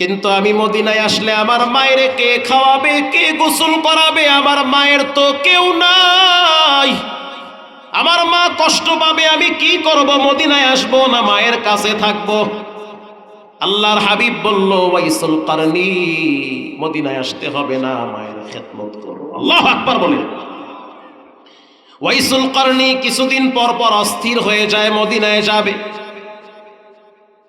কিন্তু আমি মদিনায় আসলে আমার মায়ের কে খাওয়াবে, কে গোসল করাবে? আমার মায়ের তো কেউ নাই, আমার মা কষ্ট পাবে, আমি কি করব? মদিনায় আসবো না মায়ের কাছে থাকবো? আল্লাহর হাবিব বলল, ওয়াইসুল কারনি, মদিনায় আসতে হবে না, মায়ের খেদমত করো। আল্লাহু আকবার বলেন। ওয়াইসুল কারনি কিছুদিন পর পর অস্থির হয়ে যায়, মদিনায় যাবে।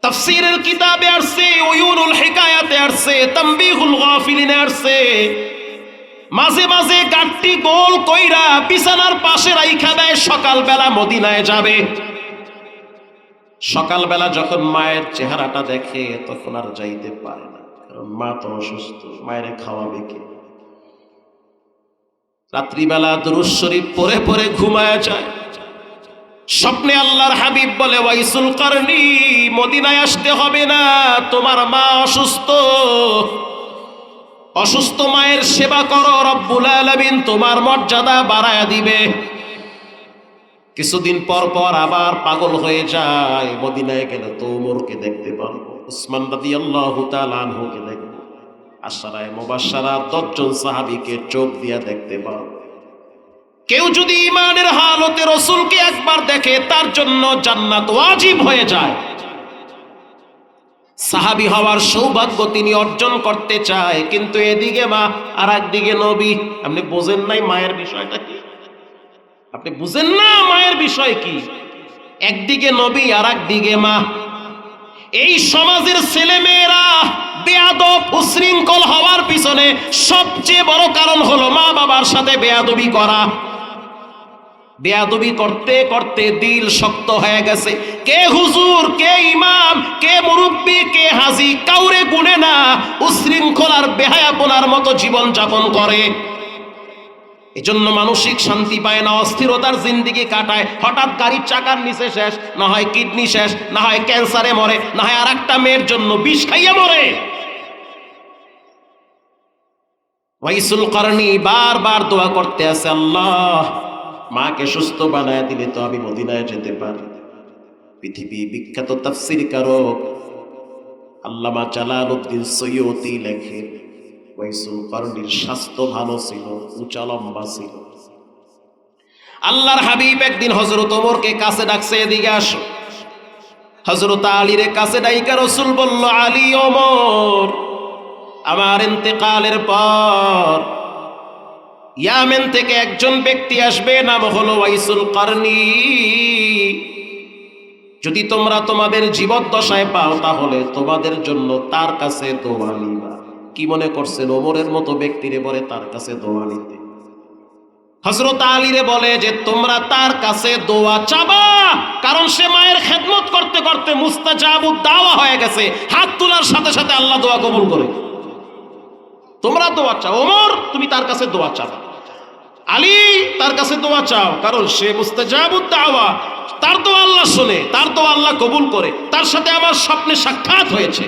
তাফসীরের কিতাবে আসছে, উয়ুনুল হিকায়াতে আসছে, তামবিহুল গাফিলিনে আসছে, মাঝে মাঝে গাট্টি গোল কইরা বিছানার পাশে রাইখা দেয়, সকালবেলা মদিনায় যাবে। সকালবেলা যখন মায়ের চেহারাটা দেখে তখন আর যাইতে পারে না, কারণ মা তো অসুস্থ, মায়ের খাওয়াবে কে? রাত্রিবেলা দুরূদ শরীফ পড়ে পড়ে ঘুমায়া যায়। স্বপ্নে আল্লাহর হাবিব বলে, ওয়াইসুল কারনি, মদিনায় আসতে হবে না, তোমার মা অসুস্থ, অসুস্থ মায়ের সেবা করো, রব্বুল আলামিন তোমার মর্যাদা বাড়ায়া দিবে। কিছুদিন পর পর আবার পাগল হয়ে যায়, মদিনায় গেলে তো ওমরকে দেখতে পারবো, উসমান রাদিয়াল্লাহু তাআলা আনহুকে দেখবো, আশরায়ে মুবাশশারা 10 জন সাহাবীকে চোখ দিয়া দেখতে পারবো। কেউ যদি ঈমানের হালতে রাসূলকে একবার দেখে তার জন্য জান্নাত ওয়াজিব হয়ে যায়। সাহাবী হওয়ার সৌভাগ্য তিনি অর্জন করতে চায়, কিন্তু এদিকে মা আর একদিকে নবী। আপনি বোঝেন নাই মায়ের বিষয়টা কি? আপনি বুঝেন না মায়ের বিষয় কি? একদিকে নবী আর একদিকে মা। এই সমাজের ছেলে মেয়েরা বেয়াদব উশৃঙ্খল হওয়ার পিছনে সবচেয়ে বড় কারণ হলো মা বাবার সাথে বেয়াদবি করা। বেয়াদবি করতে করতে দিল শক্ত হয়ে গেছে। কে হুজুর, কে ইমাম, কে মুরব্বী, কে হাজী কাউরে গুনে না, উশৃঙ্খল আর বেহায়াপনার মতো জীবন যাপন করে। এজন্য মানসিক শান্তি পায় না, অস্থিরতার জিন্দেগি কাটায়। হঠাৎ গাড়ির চাকার নিচে শেষ, না হয় কিডনি শেষ, না হয় ক্যান্সারে মরে, না হয় আর একটা মেয়ের জন্য বিষ খাইয়া মরে। ওয়াইসুল কারনি বারবার দোয়া করতে আছে, আল্লাহ মাকে সুস্থ বানায় দিলে তো আমি মদিনায় যেতে পারি। পৃথিবী বিখ্যাত তাফসীরকারক আল্লামা জালালউদ্দিন সৈয়দী লেখে, ওয়াইসুল কারনির স্বাস্থ্য ভালো ছিল, উঁচা লম্বা ছিল। আল্লাহর হাবিব একদিন হযরত ওমরকে কাছে ডাকছে, এদিকে আসো। হযরত আলীর কাছে ডাইকা রাসূল বলল, আলী, ওমর আমার ইন্তেকালের পর ইয়ামেন থেকে একজন ব্যক্তি আসবে, নাম হলো ওয়াইসুল কারনি। যদি তোমরা তোমাদের জীবদ্দশায় পাও তাহলে তোমাদের জন্য তার কাছে দোয়া নিবা। কি মনে করছেন ওমরের মতো ব্যক্তিরে বলে তার কাছে দোয়া নিতে? হযরত আলীরে বলে যে তোমরা তার কাছে দোয়া চাবা, কারণ সে মায়ের খেদমত করতে করতে মুস্তাজাবুদ দাওয়া হয়ে গেছে। হাত তোলার সাথে সাথে আল্লাহ দোয়া কবুল করে। তোমরা দোয়া চাও, ওমর তুমি তার কাছে দোয়া চাও, আলী তার কাছে দোয়া চাও, কারণ সে মুস্তাজাবুদ দাওয়া, তার দোয়া আল্লাহ শুনে, তার দোয়া আল্লাহ কবুল করে, তার সাথে আমার স্বপ্নে সাক্ষাৎ হয়েছে।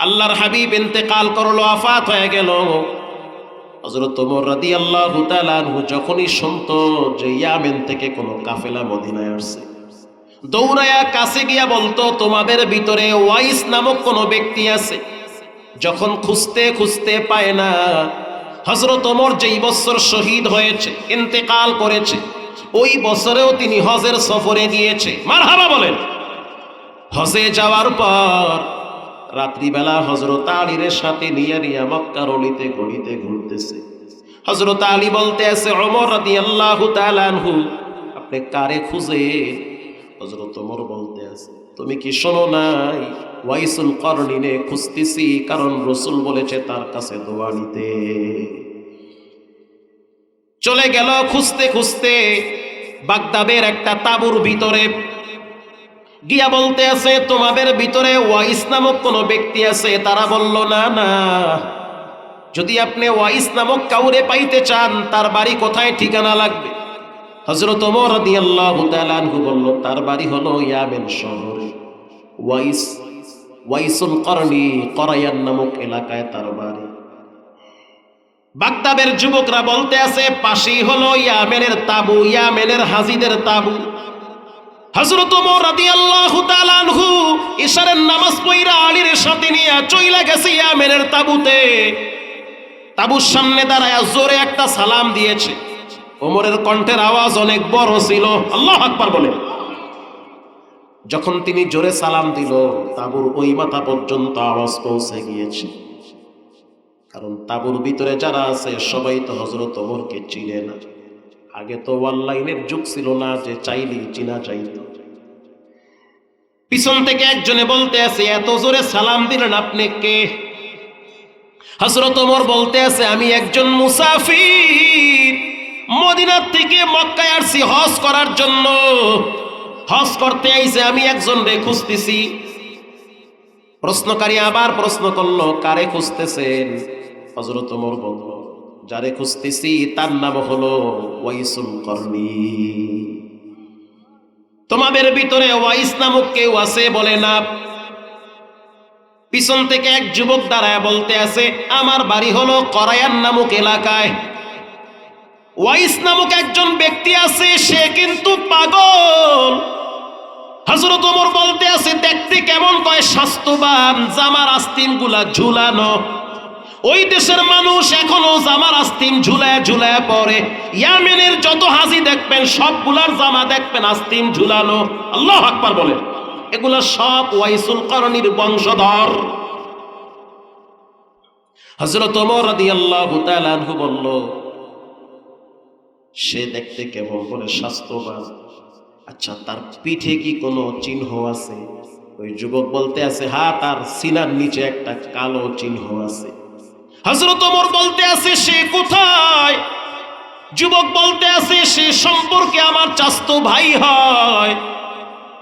আল্লাহর হাবিব ইন্তেকাল করলো, ওয়াফাত হয়ে গেল। হযরত ওমর রাদিয়াল্লাহু তাআলা আনহু যখনই শুনতো যে ইয়ামেন থেকে কোনো কাফেলা মদিনায় আসছে, দৌড়ায়া কাছে গিয়া বলতো, তোমাদের ভিতরে ওয়াইস নামক কোনো ব্যক্তি আছে? যখন খুঁজতে খুঁজতে পায় না, হযরত ওমর যেই বছর শহীদ হয়েছে, ইন্তেকাল করেছে, ওই বছরেও তিনি হজের সফরে গিয়েছে। মারহাবা বলেন। হজে যাওয়ার পর রাত্রিবেলা হযরত আলীর সাথে নিয়ে মক্কার অলিতে গলিতে ঘুরতেছে। হযরত আলী বলতে আছে, ওমর রাদিয়াল্লাহু তাআলা আনহু আপনি কারে খুঁজে? হযরত ওমর বলতে আছে, তুমি কি শোনো নাই ওয়াইসুল কারনিনে খুঁজতেছি, কারণ রাসূল বলেছে তার কাছে দোয়া নিতে। চলে গেল খুঁজতে খুঁজতে বাগদাদের একটা তাঁবুর ভিতরে গিয়া বলতে আছে, তোমাদের ভিতরে ওয়াইস নামক কোনো ব্যক্তি আছে? তারা বলল, না না, যদি আপনি ওয়াইস নামক কাউরে পাইতে চান তার বাড়ি কোথায়, ঠিকানা লাগবে। হযরত ওমর রাদিয়াল্লাহু তাআলা আনহু বলল, তার বাড়ি হলো ইয়ামেন শহরে, ওয়াইসুল কারনি করায়ান নামক এলাকায় তার বাড়ি। বাগদাদের যুবকরা বলতে আছে, পাশেই হলো ইয়ামেনের তাঁবু, ইয়ামেনের হাজীদের তাঁবু। হযরত ওমর রাদিয়াল্লাহু তাআলা আনহু ইশারের নামাজ পড়া আলীর সাথে নিয়ে চইলা গেছে ইয়ামেনের তাঁবুতে। তাঁবুর সামনে দাঁড়ায়া জোরে একটা সালাম দিয়েছে। ওমরের কণ্ঠের আওয়াজ অনেক বড় ছিল, আল্লাহু আকবার বলে। যখন তিনি জোরে সালাম দিল, তাঁবুর ওই মাথা পর্যন্ত আওয়াজ পৌঁছে গিয়েছে। কারণ তাঁবুর ভিতরে যারা আছে সবাই তো হযরত ওমরকে চিনে না। আগে তো অনলাইনের যুগ ছিল না যে চাইলেই চিনা যাইত। পিছন থেকে একজনে বলতে আছে, এত জোরে সালাম দিলেন আপনি কে? হযরত ওমর বলতে আছে, আমি একজন মুসাফির, মদিনা থেকে মক্কায় আসছি হজ করার জন্য। হজ করতে আইছে, আমি একজন রে খুঁজতেছি। প্রশ্নকারী আবার প্রশ্ন করলো, কারে খুঁজতেছেন? হযরত ওমর বলল, যারে খুঁজতেছি তার নাম হলো ওয়াইসুল করনি। তোমাদের ভিতরে ওয়াইস নামক কেউ আছে বলে না? পিছন থেকে এক যুবক দাঁড়ায় বলতে আছে, আমার বাড়ি হলো করায়ান নামক এলাকায়। ওয়াইস নামক একজন ব্যক্তি আছে, সে কিন্তু পাগল। হযরত ওমর বলতে আছে, দেখতে কেমন? কয় স্বাস্থ্যবান, জামার আস্তিন গুলা ঝুলানো। ওই দেশের মানুষ এখনো জামার আস্তিন ঝুলায় ঝুলায় পরে। ইয়ামেনের যত হাজি দেখবেন সবগুলার জামা দেখবেন আস্তিন ঝুলানো। আল্লাহু আকবার বলে। এগুলা সব ওয়াইসুল করনির বংশধর। হযরত ওমর রাদিয়াল্লাহু তাআলা আনহু বলল, সে দেখতে কেমন? বলে স্বাস্থ্যবান। আচ্ছা, তার পিঠে কি কোনো চিহ্ন আছে? ওই যুবক বলতে আছে, হ্যাঁ, তার সিনার নিচে একটা কালো চিহ্ন আছে। হযরত ওমর বলতে আছে, সে কোথায়? যুবক বলতে আছে, সে সম্পর্কে আমার চাচতো ভাই হয়।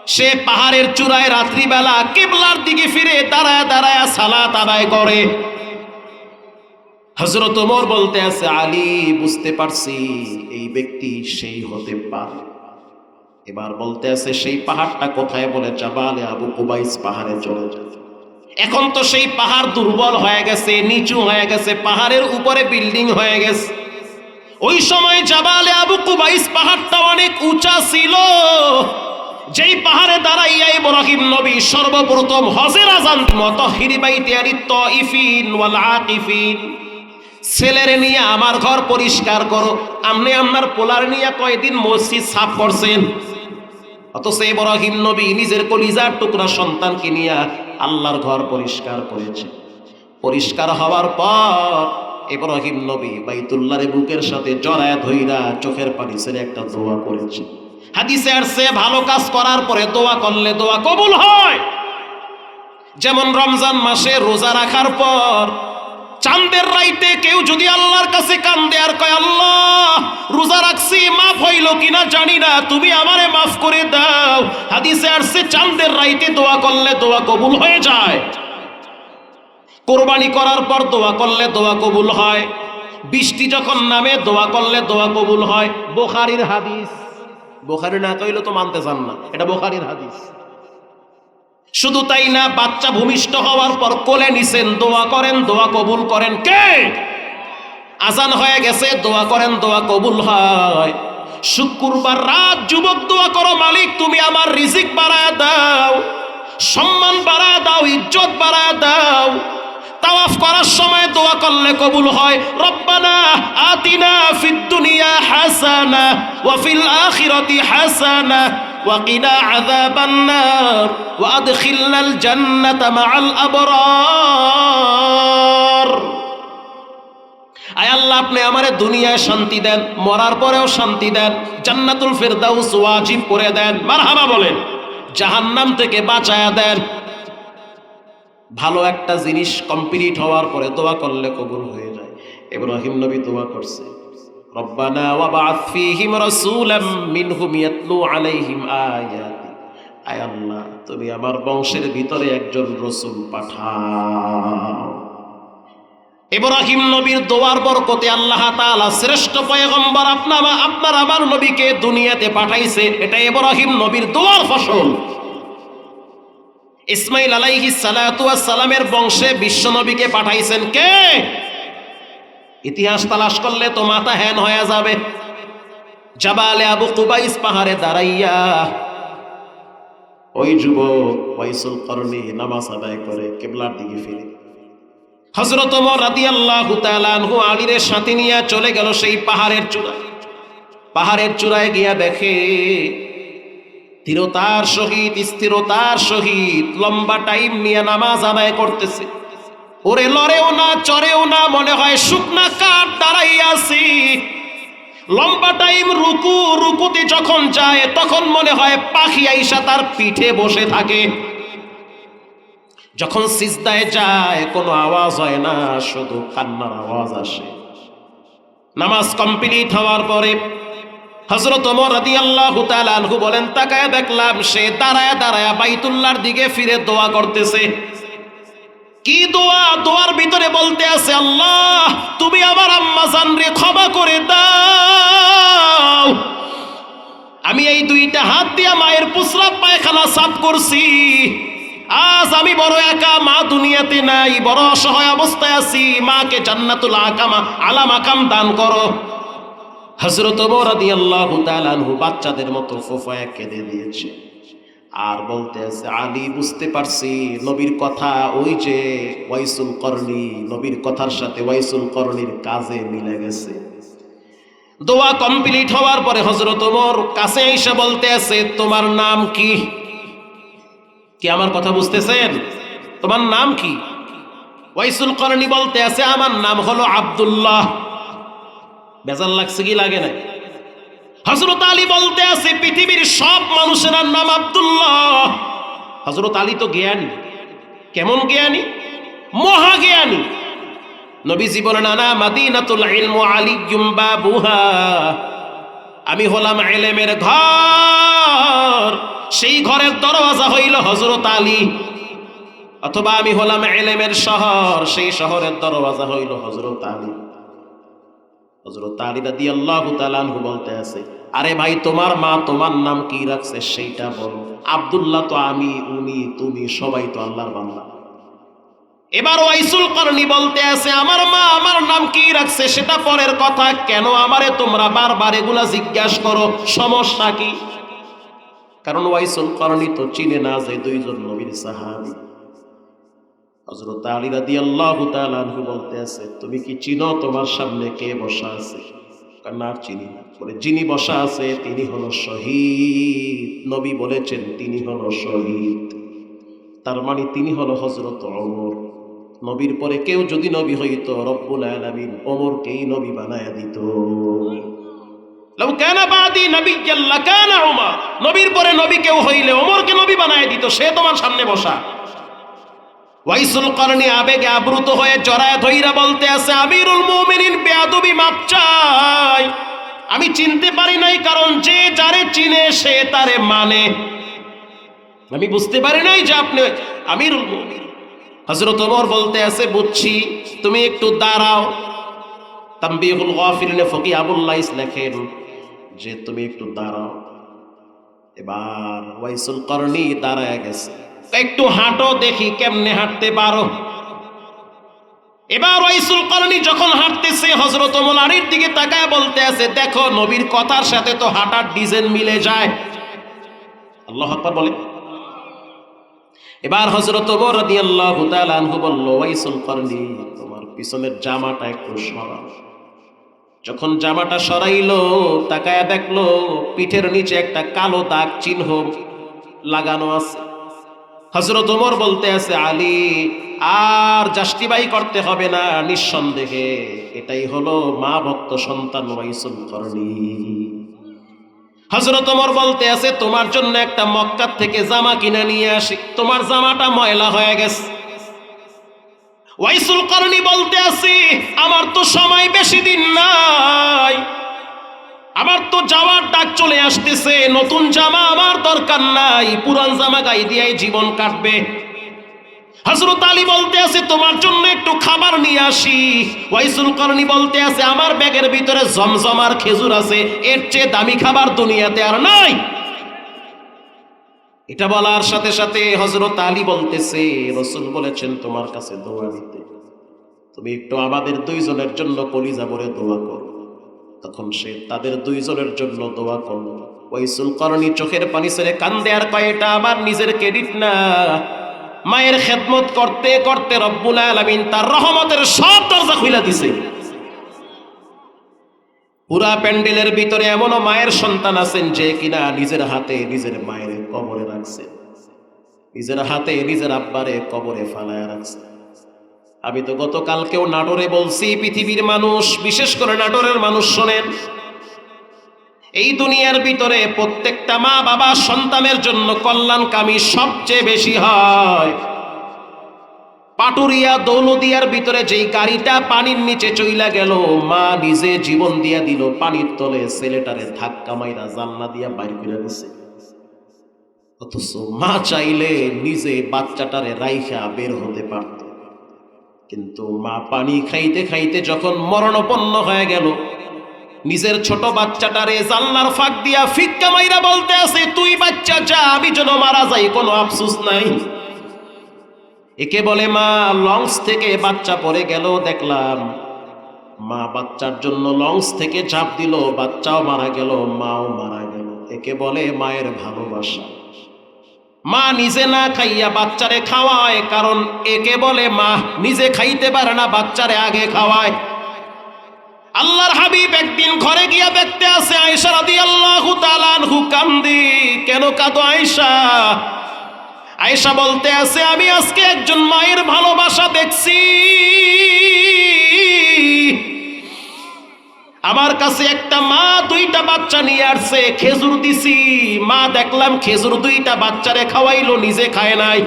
সে পাহাড়ের চূড়ায় রাত্রিবেলা কিবলার দিকে ফিরে দাঁড়ায় দাঁড়ায় সালাত আদায় করে। হযরত ওমর বলতে আছে, আলী, বুঝতে পারছি এই ব্যক্তি সেই হতে পারে। এবার বলতে আছে, সেই পাহাড়টা কোথায়? বলে জাবালে আবু কুবাইস পাহাড়ে চলে যায়। এখন তো সেই পাহাড় দুর্বল হয়ে গেছে, নিচু হয়ে গেছে, পাহাড়ের উপরে বিল্ডিং হয়ে গেছে। ওই সময় জাবালে আবু কুবাইস পাহাড়টা অনেক উঁচা ছিল, যেই পাহাড়ে দাঁড়াইয়া ইব্রাহিম নবী সর্বপ্রথম হজের আযান মুতাহহিরি বাইতি আত-তাইফিন ওয়াল আকিফিন, ছেলেরে নিয়ে আমার ঘর পরিষ্কার করো। আপনি আপনার পোলার নিয়ে কয়দিন মসজিদ সাফ করছেন? অথচ ইব্রাহিম নবী নিজের কলিজার টুকরা সন্তানকে নিয়ে আল্লাহর ঘর পরিষ্কার করেছে। পরিষ্কার হওয়ার পর ইব্রাহিম নবী বাইতুল্লাহর বুকের সাথে জড়ায় ধইরা চোখের পানি ছেড়ে একটা দোয়া করেছে। হাদিসে আসছে, ভালো কাজ করার পরে দোয়া করলে দোয়া কবুল হয়। যেমন রমজান মাসে রোজা রাখার পর চাঁদের রাইতে কেউ যদি আল্লাহর কাছে কান্দে আর কয়, আল্লাহ, রোজা রাখছি, মাফ হইল কিনা জানি না, তুমি আমারে মাফ করে দাও। হাদিসে আসছে, চাঁদের রাইতে দোয়া করলে দোয়া কবুল হয়ে যায়। কোরবানি করার পর দোয়া করলে দোয়া কবুল হয়। বৃষ্টি যখন নামে দোয়া করলে দোয়া কবুল হয়। বুখারীর হাদিস। বুখারী না কইলে তো মানতে চান না, এটা বুখারীর হাদিস। শুধু তাই না, বাচ্চা ভূমিষ্ঠ হওয়ার পর কোলে নিছেন, দোয়া করেন, দোয়া কবুল করেন কে? আজান হয়ে গেছে, দোয়া করেন, দোয়া কবুল হয়। শুক্রবার রাত যুবক দোয়া করো, মালিক তুমি আমার রিজিক বাড়ায় দাও, সম্মান বাড়ায় দাও, ইজ্জত বাড়ায় দাও। তাওয়াফ করার সময় দোয়া করলে কবুল হয়। রব্বানা আতিনা ফিদ দুনিয়া হাসানা ওয়া ফিল আখিরাতি হাসানা ওয়া কিনা আযাবান নার ওয়া আদখিলনাল জান্নাতা মাআল আবরার। আয় আল্লাহ, আপনি আমারে দুনিয়ায় শান্তি দেন, মরার পরেও শান্তি দেন, জান্নাতুল ফিরদাউস ওয়াজিব করে দেন, মারহাবা বলেন, জাহান্নাম থেকে বাঁচায়া দেন। ভালো একটা জিনিস কমপ্লিট হওয়ার পরে দোয়া করলে কবুল হয়ে যায়। ইব্রাহিম নবী দোয়া করছে, রব্বানা ওয়াবআথ ফীহিম রাসূলাম মিনহুম ইয়াতলু আলাইহিম আয়াতি। আয় আল্লাহ, তুমি আমার বংশের ভিতরে একজন রাসূল পাঠাও। ইব্রাহিম নবীর দোয়ার বরকতে আল্লাহ তাআলা শ্রেষ্ঠ পয়গম্বর আপনার আমার নবীকে দুনিয়াতে পাঠাইছে। এটা ইব্রাহিম নবীর দোয়ার ফসল। ইসমাইল আলাইহিস সালাতু ওয়াস সালামের বংশে বিশ্ব নবীকে পাঠাইছেন কে? ইতিহাস তালাশ করলে তো মাথা হ্যান হয়ে যাবে। জাবালে আবু কুবাইস পাহাড়ে দাঁড়াইয়া ওই যুবক ওয়াইসুল করনি নামাজ আদায় করে কিবলার দিকে ফিরে। হযরত ওমর রাদিয়াল্লাহু তাআলা আনহু আলীর সাথে নিয়ে চলে গেল সেই পাহাড়ের চূড়ায়। পাহাড়ের চূড়ায় গিয়া দেখে দৃঢ়তার সহিত স্থিরতার সহিত লম্বা টাইম নিয়ে নামাজ আদায় করতেছে। ওরে লড়েও না চড়েও না, মনে হয় শুকনা কাঠ দাঁড়াইয়া আছি। লম্বা টাইম রুকুতে যখন যায় তখন মনে হয় পাখি আইসা তার পিঠে বসে থাকে। যখন সিজদায় যায় কোনো আওয়াজ হয় না, শুধু কান্নার আওয়াজ আসে। নামাজ কমপ্লিট হওয়ার পরে হযরত ওমর রাদিয়াল্লাহু তাআলা আনহু বলেন, তাকায় দেখলাম সে দাঁড়ায় দাঁড়ায় বাইতুল্লাহর দিকে ফিরে দোয়া করতেছে। কি দোয়া? দোয়ার ভিতরে বলতে আছে, আল্লাহ তুমি আমার আম্মা জানরে ক্ষমা করে দাও। আমি এই দুইটা হাত দিয়া মায়ের প্রস্রাব পায়খানা সাফ করছি। আজ আমি বড় একা, মা দুনিয়াতে নাই, বড় অসহায় অবস্থায় আছি। মাকে জান্নাতুল আলা মাকাম দান করো। হযরত ওমর রাদিয়াল্লাহু তাআলা আনহু বাচ্চাদের মতো ফোফায় কেঁদে দিয়েছে। আর বলতে আছে, আলী বুঝতে পারছি নবীর কথা, ওই যে ওয়াইসুল করনি, নবীর কথার সাথে ওয়াইসুল করনির কাজে মিলে গেছে। দোয়া কমপ্লিট হওয়ার পরে হযরত ওমর কাছে এসে বলতে আছে, তোমার নাম কি? কি আমার কথা বুঝতেছেন? তোমার নাম কি? ওয়াইসুল করনি বলতে আছে, আমার নাম হলো আব্দুল্লাহ। বেজার লাগছে কি লাগে না? হযরত আলী বলতে আছে, পৃথিবীর সব মানুষের নাম আব্দুল্লাহ। হযরত আলী তো জ্ঞানী। কেমন জ্ঞানী? মহা জ্ঞানী। নবীজি বলেন, আনা মাদিনাতুল ইলম আলিয়্যুম বাবুহা, আমি হলাম ইলমের ঘর, সেই ঘরের দরওয়াজা হইল হযরত আলী। অথবা আমি হলাম ইলমের শহর, সেই শহরের দরওয়াজা হইল হযরত আলী। হযরত আলী রাদিয়াল্লাহু তাআলা আনহু বলতে আছে, আরে ভাই তোমার মা তোমার নাম কি রাখছে সেইটা বলো। আব্দুল্লাহ তো আমি, উনি, তুমি সবাই তো আল্লাহর বান্দা। এবার ওয়াইসুল করনি বলতে আছে, আমার মা আমার নাম কি রাখছে সেটা পরের কথা, কেন আমারে তোমরা বারবার এগুলা জিজ্ঞাসা করো, সমস্যা কি? কারণ ওয়াইসুল করনি তো চিনে না যে দুইজন নবীর সাহাবী। হযরত আলী রাদিয়াল্লাহু তাআলা আনহু বলতে আছে, তুমি কি চিনো তোমার সামনে কে বসা আছে? না চিনি না। বলে, যিনি বসা আছে তিনি হলো শহীদ। নবী বলেছেন তিনি হলো শহীদ, তার মানে তিনি হলো হযরত ওমর। নবীর পরে কেউ যদি নবী হইতো, রব্বুল আলামিন ওমরকেই নবী বানায়া দিত। লাউ কানা বাদি নাবিয়্যান লাকানা ওমর, নবীর পরে নবী কেউ হইলে ওমরকে নবী বানায়া দিত। সে তোমার সামনে বসা। ওয়াইসুল করনি আবেগে আবৃত হয়ে জড়ায় ধইরা বলতে আছে, আমিরুল মুমিনিন বেয়াদবি মাপ চাই। আমি চিনতে পারি নাই, কারণ যে যারে চিনে সে তারে মানে। আমি বুঝতে পারি নাই যে আপনি আমিরুল মুমিনিন। হযরত ওমর বলতে আছে, বুঝছি, তুমি একটু দাঁড়াও। তানবীহুল গাফিলিনে ফকি আবুল লাইস লেখেন যে তুমি একটু দাঁড়াও। এবার ওয়াইসুল করনি দাঁড়ায় গেছে, একটু হাঁটো দেখি কেমনে হাঁটতে পারো। এবার ওয়াইসুল করনি যখন হাঁটতেছে, হযরত ওমর আলীর দিকে তাকায় বলতে আছে, দেখো নবীর কথার সাথে তো হাঁটার ডিজাইন মিলে যায়। আল্লাহু আকবার বলে। এবার হযরত ওমর রাদিয়াল্লাহু তাআলা আনহু বলল, ওয়াইসুল করনি তোমার পিছনের জামাটা একটু সরাও। যখন জামাটা সরাইলো, তাকায় দেখলো পিঠের নিচে একটা কালো দাগ চিহ্ন লাগানো আছে। হযরত ওমর বলতে আছে, আলী আর জাস্টিফাই করতে হবে না, নিঃসন্দেহে এটাই হলো মা ভক্ত সন্তান ওয়াইসুল করনি। হযরত ওমর বলতে আছে, তোমার জন্য একটা মক্কা থেকে জামা কিনে নিয়ে আসি, তোমার জামাটা ময়লা হয়ে গেছে। ওয়াইসুল করনি বলতে আছে, আমার তো সময় বেশি দিন নাই, আমার তো যাওয়ার ডাক চলে আসতেছে, নতুন জামা আমার দরকার নাই, পুরান জামা গায়ে দিয়ে জীবন কাটবে। হযরত আলী বলতে আছে, তোমার জন্য একটু খাবার নিয়ে আসি। ওয়াইসুল করনি বলতে আছে, আমার ব্যাগের ভিতরে জমজম আর খেজুর আছে, এর চেয়ে দামি খাবার দুনিয়াতে আর নাই। এটা বলার সাথে সাথে হযরত আলী বলতেছে, রাসূল বলেছেন তোমার কাছে দোয়া দিতে, তুমি একটু আমাদের দুইজনের জন্য কলিজা ভরে দোয়া করো। তখন সে তাদের দুইজনের জন্য দোয়া করল। ওয়াইসুল করনি চোখের পানি ছেড়ে কান্দে আর কয় এটা আমার নিজের ক্রেডিট না, মায়ের খেদমত করতে করতে রব্বুল আলামিন তার রহমতের সব দরজা খুলে দিছে। পুরা প্যান্ডেলের ভিতরে এমনও মায়ের সন্তান আছেন যে কিনা নিজের হাতে নিজের মায়ের কবরে রাখছে, নিজের হাতে নিজের আব্বারে কবরে ফালায় রাখছে। আমি তো গতকালকেও নাটোরে বলছি, পৃথিবীর মানুষ, বিশেষ করে নাটোরের মানুষ শোনেন, এই দুনিয়ার ভিতরে প্রত্যেকটা মা বাবা সন্তানের জন্য কল্যাণকামী সবচেয়ে বেশি হয়। পাটুরিয়া দৌলদিয়ার ভিতরে যেই গাড়িটা পানির নিচে চইলা গেল, মা নিজে জীবন দিয়া দিল, পানির তলে ছেলেটারে ধাক্কা মাইরা জানলা দিয়া বাইর করে দিছে। অথচ মা চাইলে নিজে বাচ্চাটারে রাইখা বের হতে পারত, কিন্তু মা পানি খাইতে খাইতে যখন মরণাপন্ন হয়ে গেল, নিজের ছোট বাচ্চাটারে জানলার ফাঁক দিয়া ফিক্কা মাইরা বলতে আছে, তুই বাচ্চা যা, আমি যেন মারা যাই, কোনো আফসোস নাই। একে বলে মা। লঞ্চ থেকে বাচ্চা পড়ে গেল, দেখলাম মা বাচ্চার জন্য লঞ্চ থেকে ঝাঁপ দিল, বাচ্চাও মারা গেল, মাও মারা গেল। একে বলে মায়ের ভালোবাসা। মা নিজে না খাইয়া বাচ্চারে খাওয়ায়, কারণ একে বলে মা নিজে খাইতে পারে না, বাচ্চারে আগে খাওয়ায়। আল্লাহর হাবিব একদিন ঘরে গিয়া দেখতে আছে আয়েশা রাদিয়াল্লাহু তাআলা আনহু কান্দি। কেন কাঁদো আয়েশা? আয়েশা বলতে আছে, আমি আজকে একজন মায়ের ভালোবাসা দেখছি। আমার কাছে একটা মা দুইটা বাচ্চা নিয়ে আসছে, খেজুর দিছি, মা দেখলাম খেজুর দুইটা বাচ্চারে খাওয়াইলো, নিজে খায় নাই।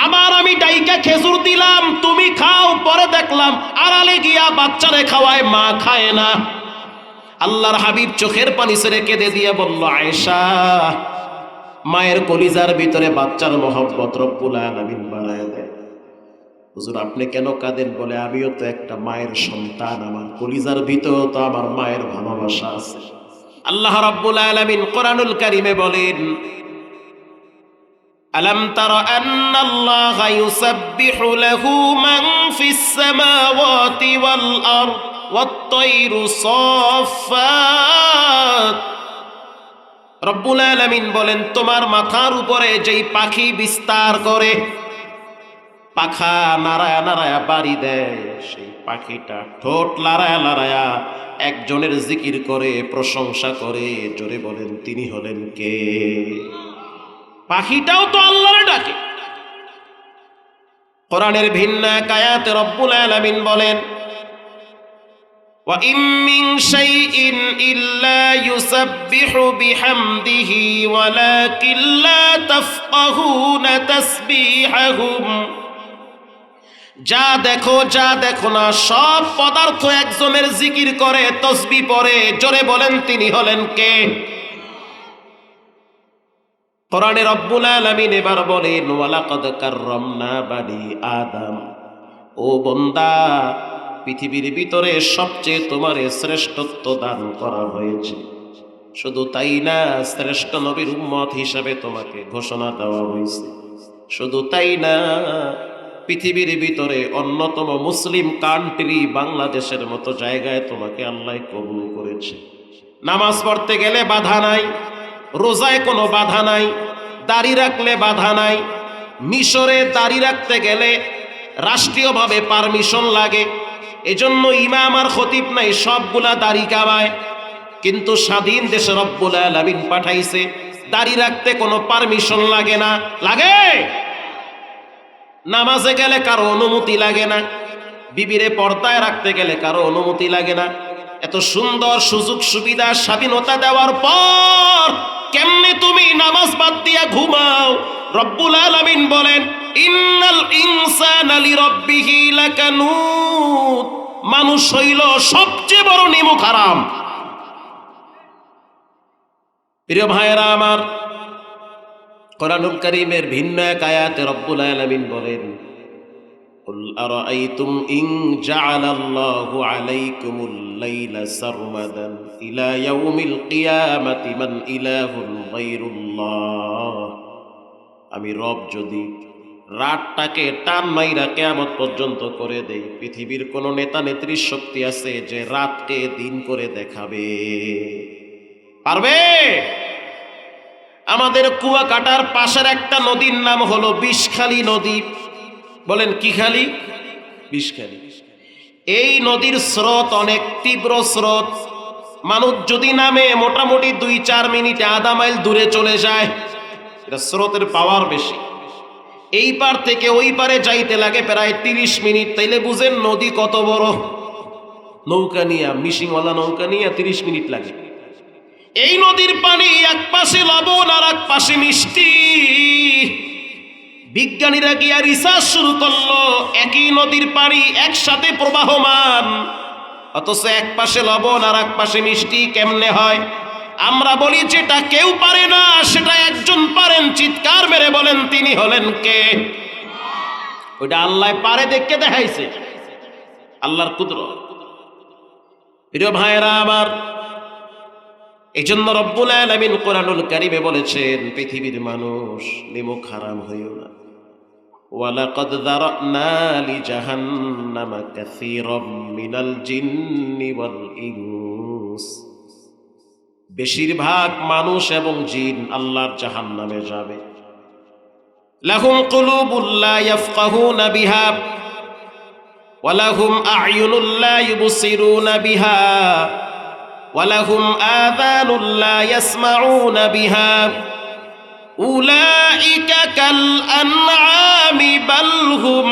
আবার আমি ডাইকা খেজুর দিলাম, তুমি খাও, পরে দেখলাম আড়ালে গিয়া বাচ্চারে খাওয়ায়, মা খায় না। আল্লাহর হাবিব চোখের পানি ছেড়ে কেঁদে দিয়ে বলল, আয়েশা, মায়ের কলিজার ভিতরে বাচ্চার মহব্বত রব্বুল আলামিন বাড়ায় দেয়। হুজুর আপনি কেন কাঁদেন? বলে, আমিও তো একটা মায়ের সন্তান, আমার কলিজার ভিতরেও তো আমার মায়ের ভালোবাসা আছে। আল্লাহ রাব্বুল আলামিন কোরআনুল কারীমে বলেন, আলাম তারা আন্নাল্লাহা ইউসাব্বিহু লাহু মান ফিস সামাওয়াতি ওয়াল আরদ ওয়াত তায়রু সাফফাত। রব্বুল আলামিন বলেন, তোমার মাথার উপরে যেই পাখি বিস্তার করে, পাখা নাড়ায়া নাড়ায়া বাড়ি দেয়, সেই পাখিটা ঠোঁট লাড়ায়া লাড়ায়া একজনের জিকির করে, প্রশংসা করে। জোরে বলেন, তিনি হলেন কে? পাখিটাও তো আল্লাহর ডাকে। কোরআনের ভিন্ন এক আয়াতে রব্বুল আলামিন বলেন, ওয়া ইম মিন শাইইন ইল্লা ইউসাব্বিহু বিহামদিহি ওয়ালাকিন লা তাফকাহুনা তাসবিহাহুম। যা দেখো যা দেখো না, সব পদার্থ একজনের জিকির করে, তসবিহ পড়ে। জোরে বলেন, তিনি হলেন কে? কোরআনে রব্বুল আলামিন এবার বলেন, ওয়ালাকাদ কাররামনা বানি আদম। ও বান্দা, পৃথিবীর ভিতরে সবচেয়ে তোমারে শ্রেষ্ঠত্ব দান করা হয়েছে। শুধু তাই না, শ্রেষ্ঠ নবীর উম্মত হিসাবে তোমাকে ঘোষণা দেওয়া হয়েছে। শুধু তাই না, পৃথিবীর ভিতরে অন্যতম মুসলিম কান্ট্রি বাংলাদেশের মতো জায়গায় তোমাকে আল্লাহ কবুল করেছে। নামাজ পড়তে গেলে বাধা নাই, রোজায় কোনো বাধা নাই, দাড়ি রাখলে বাধা নাই। মিশরে দাড়ি রাখতে গেলে রাষ্ট্রীয়ভাবে পারমিশন লাগে, এজন্য ইমাম আর খতিব নাই, সবগুলা দাড়ি কামায়। কিন্তু স্বাধীন দেশে রব্বুল আলামিন পাঠাইছে, দাড়ি রাখতে কোনো পারমিশন লাগে না। লাগে? নামাজে গেলে কারো অনুমতি লাগে না, বিবিরে পর্দায় রাখতে গেলে কারো অনুমতি লাগে না। এত সুন্দর সুযোগ সুবিধা স্বাধীনতা দেওয়ার পর কেমনে তুমি নামাজ বাদ দিয়া ঘুমাও? রব্বুল আলামিন বলেন, ইন্নাল ইনসানা লিরাব্বিহি লাকানুত। মানুষ হইল সবচেয়ে বড় নিমুখ হারাম। প্রিয় ভাইয়েরা আমার, কোরআনুল কারীমের ভিন্ন এক আয়াতে রব্বুল আলামিন বলেন, কুল আরাআইতুম ইন জাআলাল্লাহু আলাইকুমুল লাইলা সারমাদান ইলা ইয়াউমিল কিয়ামাতি মান ইলাহুন গায়রুল্লাহ। আমি রব যদি রাতটাকে টান মাইরা কিয়ামত পর্যন্ত করে দেই, পৃথিবীর কোন নেতা নেত্রীর শক্তি আছে যে রাতকে দিন করে দেখাবে? পারবে? আমাদের কুয়াকাটার পাশের একটা নদীর নাম হলো বিষখালী নদী। বলেন কি খালি? বিষখালী। এই নদীর স্রোত অনেক তীব্র স্রোত। মানুষ যদি নামে মোটামুটি 2-4 মিনিটে আধা মাইল দূরে চলে যায়। এটা স্রোতের পাওয়ার বেশি। এই পার থেকে ওই পারে যাইতে লাগে প্রায় 30 মিনিট। তাইলে বুঝেন নদী কত বড়। নৌকা নিয়ে, মিশিংওয়ালা নৌকা নিয়ে 30 মিনিট লাগে। এই নদীর পানি এক পাশে লবণ আর এক পাশে মিষ্টি। বিজ্ঞানীরা গিয়া রিসার্চ শুরু করলো, একই নদীর পানি একসাথে প্রবাহমান, অথচ এক পাশে লবণ আর এক পাশে মিষ্টি কেমনে হয়? আমরা বলি যেটা কেউ পারে না সেটা একজন পারেন। চিৎকার মেরে বলেন তিনি হলেন কে? ওইটা আল্লাহ পারে দেখে দেখাইছে, আল্লাহর কুদরত। প্রিয় ভাইরা আমার, এই জন্য রব্বুল আলামিন কোরআনুল কারীমে বলেছেন, পৃথিবীর মানুষ নিমুখ হারাম হইও না। ওয়ালাকাদ যারানা লিজাহান্নামা কাসীরাম মিনাল জিন্নি ওয়াল ইনস। বেশিরভাগ মানুষ এবং জিন আল্লাহর জাহান্নামে যাবে। লাহুম কুলুবুল লা ইয়াফকাহুনা বিহা ওয়া লাহুম আ'য়ুনুল লা ইউবসিরুনা বিহা ওয়ালাহুম আযানুল লা ইয়াসমাউনা বিহা উলাইকা কাল আনআমি বাল হুম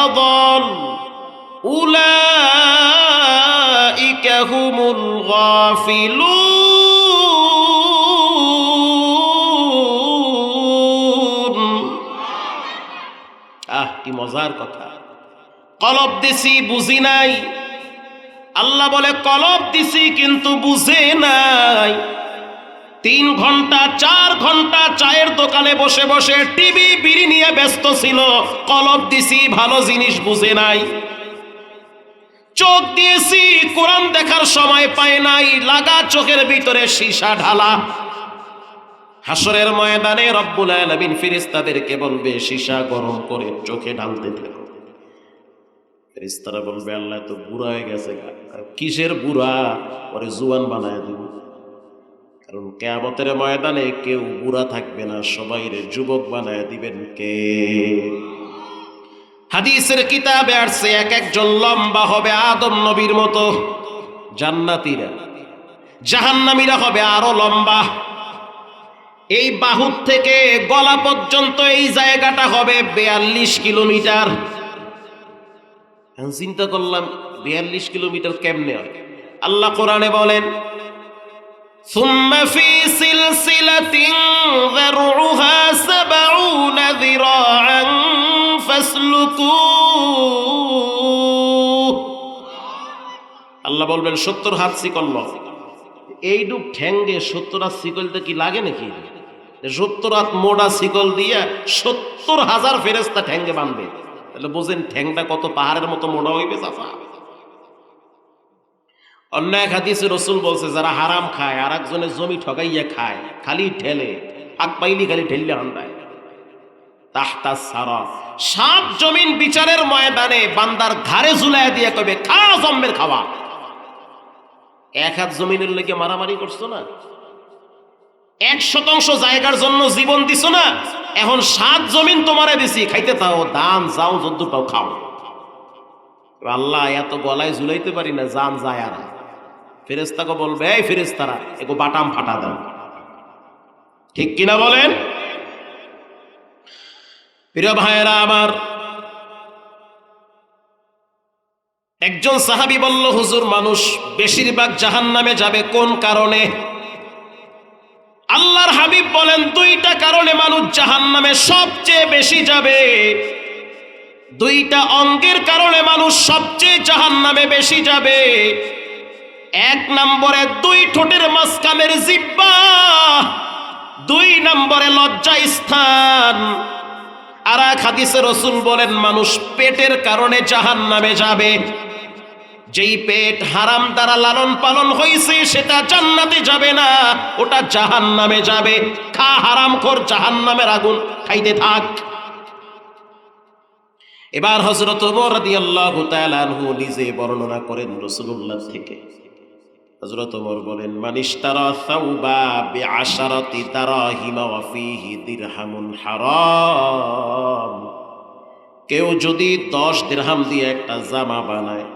আযাল উলাইকা হুমুল গাফিলুন। কি মজার কথা! কলব দিছি বুঝি নাই। আল্লাহ বলে কলব দিছি কিন্তু বুঝে নাই। 3 ঘন্টা 4 ঘন্টা চায়ের দোকানে বসে বসে টিভি বিড়ি নিয়ে ব্যস্ত ছিল, কলব দিছি ভালো জিনিস বুঝে নাই। চোখ দিয়েছি কোরআন দেখার সময় পায় নাই, লাগা চোখের ভিতরে সীসা ঢালা। হাসরের ময়দানে রব্বুল আলামিন ফেরেশতাদেরকে বলবে সীসা গরম করে চোখে ঢালতে থাকো। ফেরেশতারা বলবে আল্লাহ তো বুড়া হয়ে গেছে। কিসের বুড়া? পরে জুয়ান বানায় দেব। কারণ কিয়ামতের ময়দানে কেউ বুড়া থাকবে না, সবাইরে যুবক বানায় দিবেন কে? হাদিসের কিতাবে আসছে এক একজন লম্বা হবে আদম নবীর মতো জান্নাতীরা, জাহান্নামীরা হবে আরো লম্বা। এই বাহুর থেকে গলা পর্যন্ত এই জায়গাটা হবে 42 কিলোমিটার। চিন্তা করলাম 42 কিলোমিটার কেমনে হয়? আল্লাহ কোরআনে বলেন, সুম্মা ফি সিলসিলাতিন যারউহা 70 যিরাআন ফাসলুকু। আল্লাহ বলবেন 70 হাত শিকল লও। এইটুক ঠ্যাঙ্গে 70 হাত শিকলতে কি লাগে নাকি? 70 হাত মোটা শিকল দিয়া 70,000 ফেরেশতা ঠ্যাঙ্গে বাঁধবে। তাহলে বোঝেন ঠ্যাংটা কত পাহাড়ের মতো মোটা হইবে। চাচা, অন্য এক হাদিসে রাসূল বলছে, যারা হারাম খায় আর একজনের জমি ঠকাইয়া খায়, খালি ঠেলে, ফাঁক পাইলি খালি ঠেললে হান্দায়। তাহতা সারা, 7 জমিন বিচারের ময়দানে বান্দার ঘাড়ে ঝুলাইয়া দিয়ে কইবে খা জম্মের খাওয়া। 1 হাত জমিনের লেগে মারামারি করছো না, 1% জায়গার জন্য জীবন দিছো না, এখন 7 জমিন তোমারে দিছি, খাইতে তাও দান যাও যদ্দ পাও খাও। আল্লাহ এত গলায় ঝুলাইতে পারি না, জান যায় আর। ফেরেশতাকে বলবে, এই ফেরেশতারা এগো বাটাম ফাটা দাও। ঠিক কিনা বলেন? প্রিয় ভাইয়েরা আমার, একজন সাহাবী বলল, হুজুর মানুষ বেশিরভাগ জাহান্নামে যাবে কোন কারণে? আল্লাহর হাবিব বলেন, 2টা কারণে মানুষ জাহান্নামে সবচেয়ে বেশি যাবে। 2টা অঙ্গের কারণে মানুষ সবচেয়ে জাহান্নামে বেশি যাবে। 1 নম্বরে 2 ঠোঁটের মাঝখানের জিহ্বা, 2 নম্বরে লজ্জা স্থান। আর এক হাদিসে রাসূল বলেন, মানুষ পেটের কারণে জাহান্নামে যাবে। যেই পেট হারাম দ্বারা লালন পালন হয়েছে সেটা জান্নাতে যাবে না, ওটা জাহান্নামে যাবে। খা হারামখোর, জাহান্নামের আগুন খাইতে থাক। এবার হযরত ওমর রাদিয়াল্লাহু তাআলা আনহু নিজে বর্ণনা করেন রাসূলুল্লাহ থেকে। হযরত ওমর বলেন, মানিশতারা সাওবা বিআশারাতি দারাহিম ওয়া ফীহি দিরহামুন হারাম। কেউ যদি 10 দিরহাম দিয়ে একটা জামা বানায়,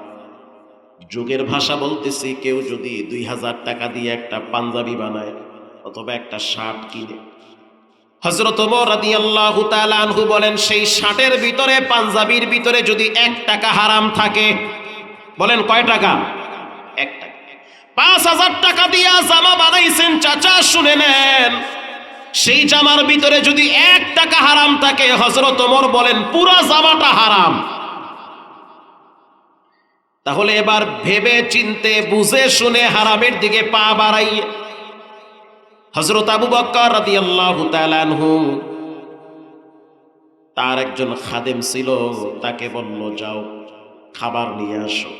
যুগের ভাষা বলতেছি, কেউ যদি 2000 টাকা দিয়ে একটা পাঞ্জাবি বানায় অথবা একটা শার্ট কিনে, হযরত ওমর রাদিয়াল্লাহু তাআলা আনহু বলেন, সেই শার্টের ভিতরে পাঞ্জাবির ভিতরে যদি 1 টাকা হারাম থাকে, বলেন কয় টাকা? 1 টাকা। 5000 টাকা দিয়া জামা বানাইছেন চাচা, শুনে নেন, সেই জামার ভিতরে যদি 1 টাকা হারাম থাকে, হযরত ওমর বলেন পুরা জামাটা হারাম। তাহলে এবার ভেবে চিন্তে বুঝে শুনে হারামের দিকে পা বাড়াইয়ে হযরত আবু বকর রাদিয়াল্লাহু তাআলা আনহু, তার একজন খাদেম ছিল, তাকে বলল, যাও খাবার নিয়ে আসো।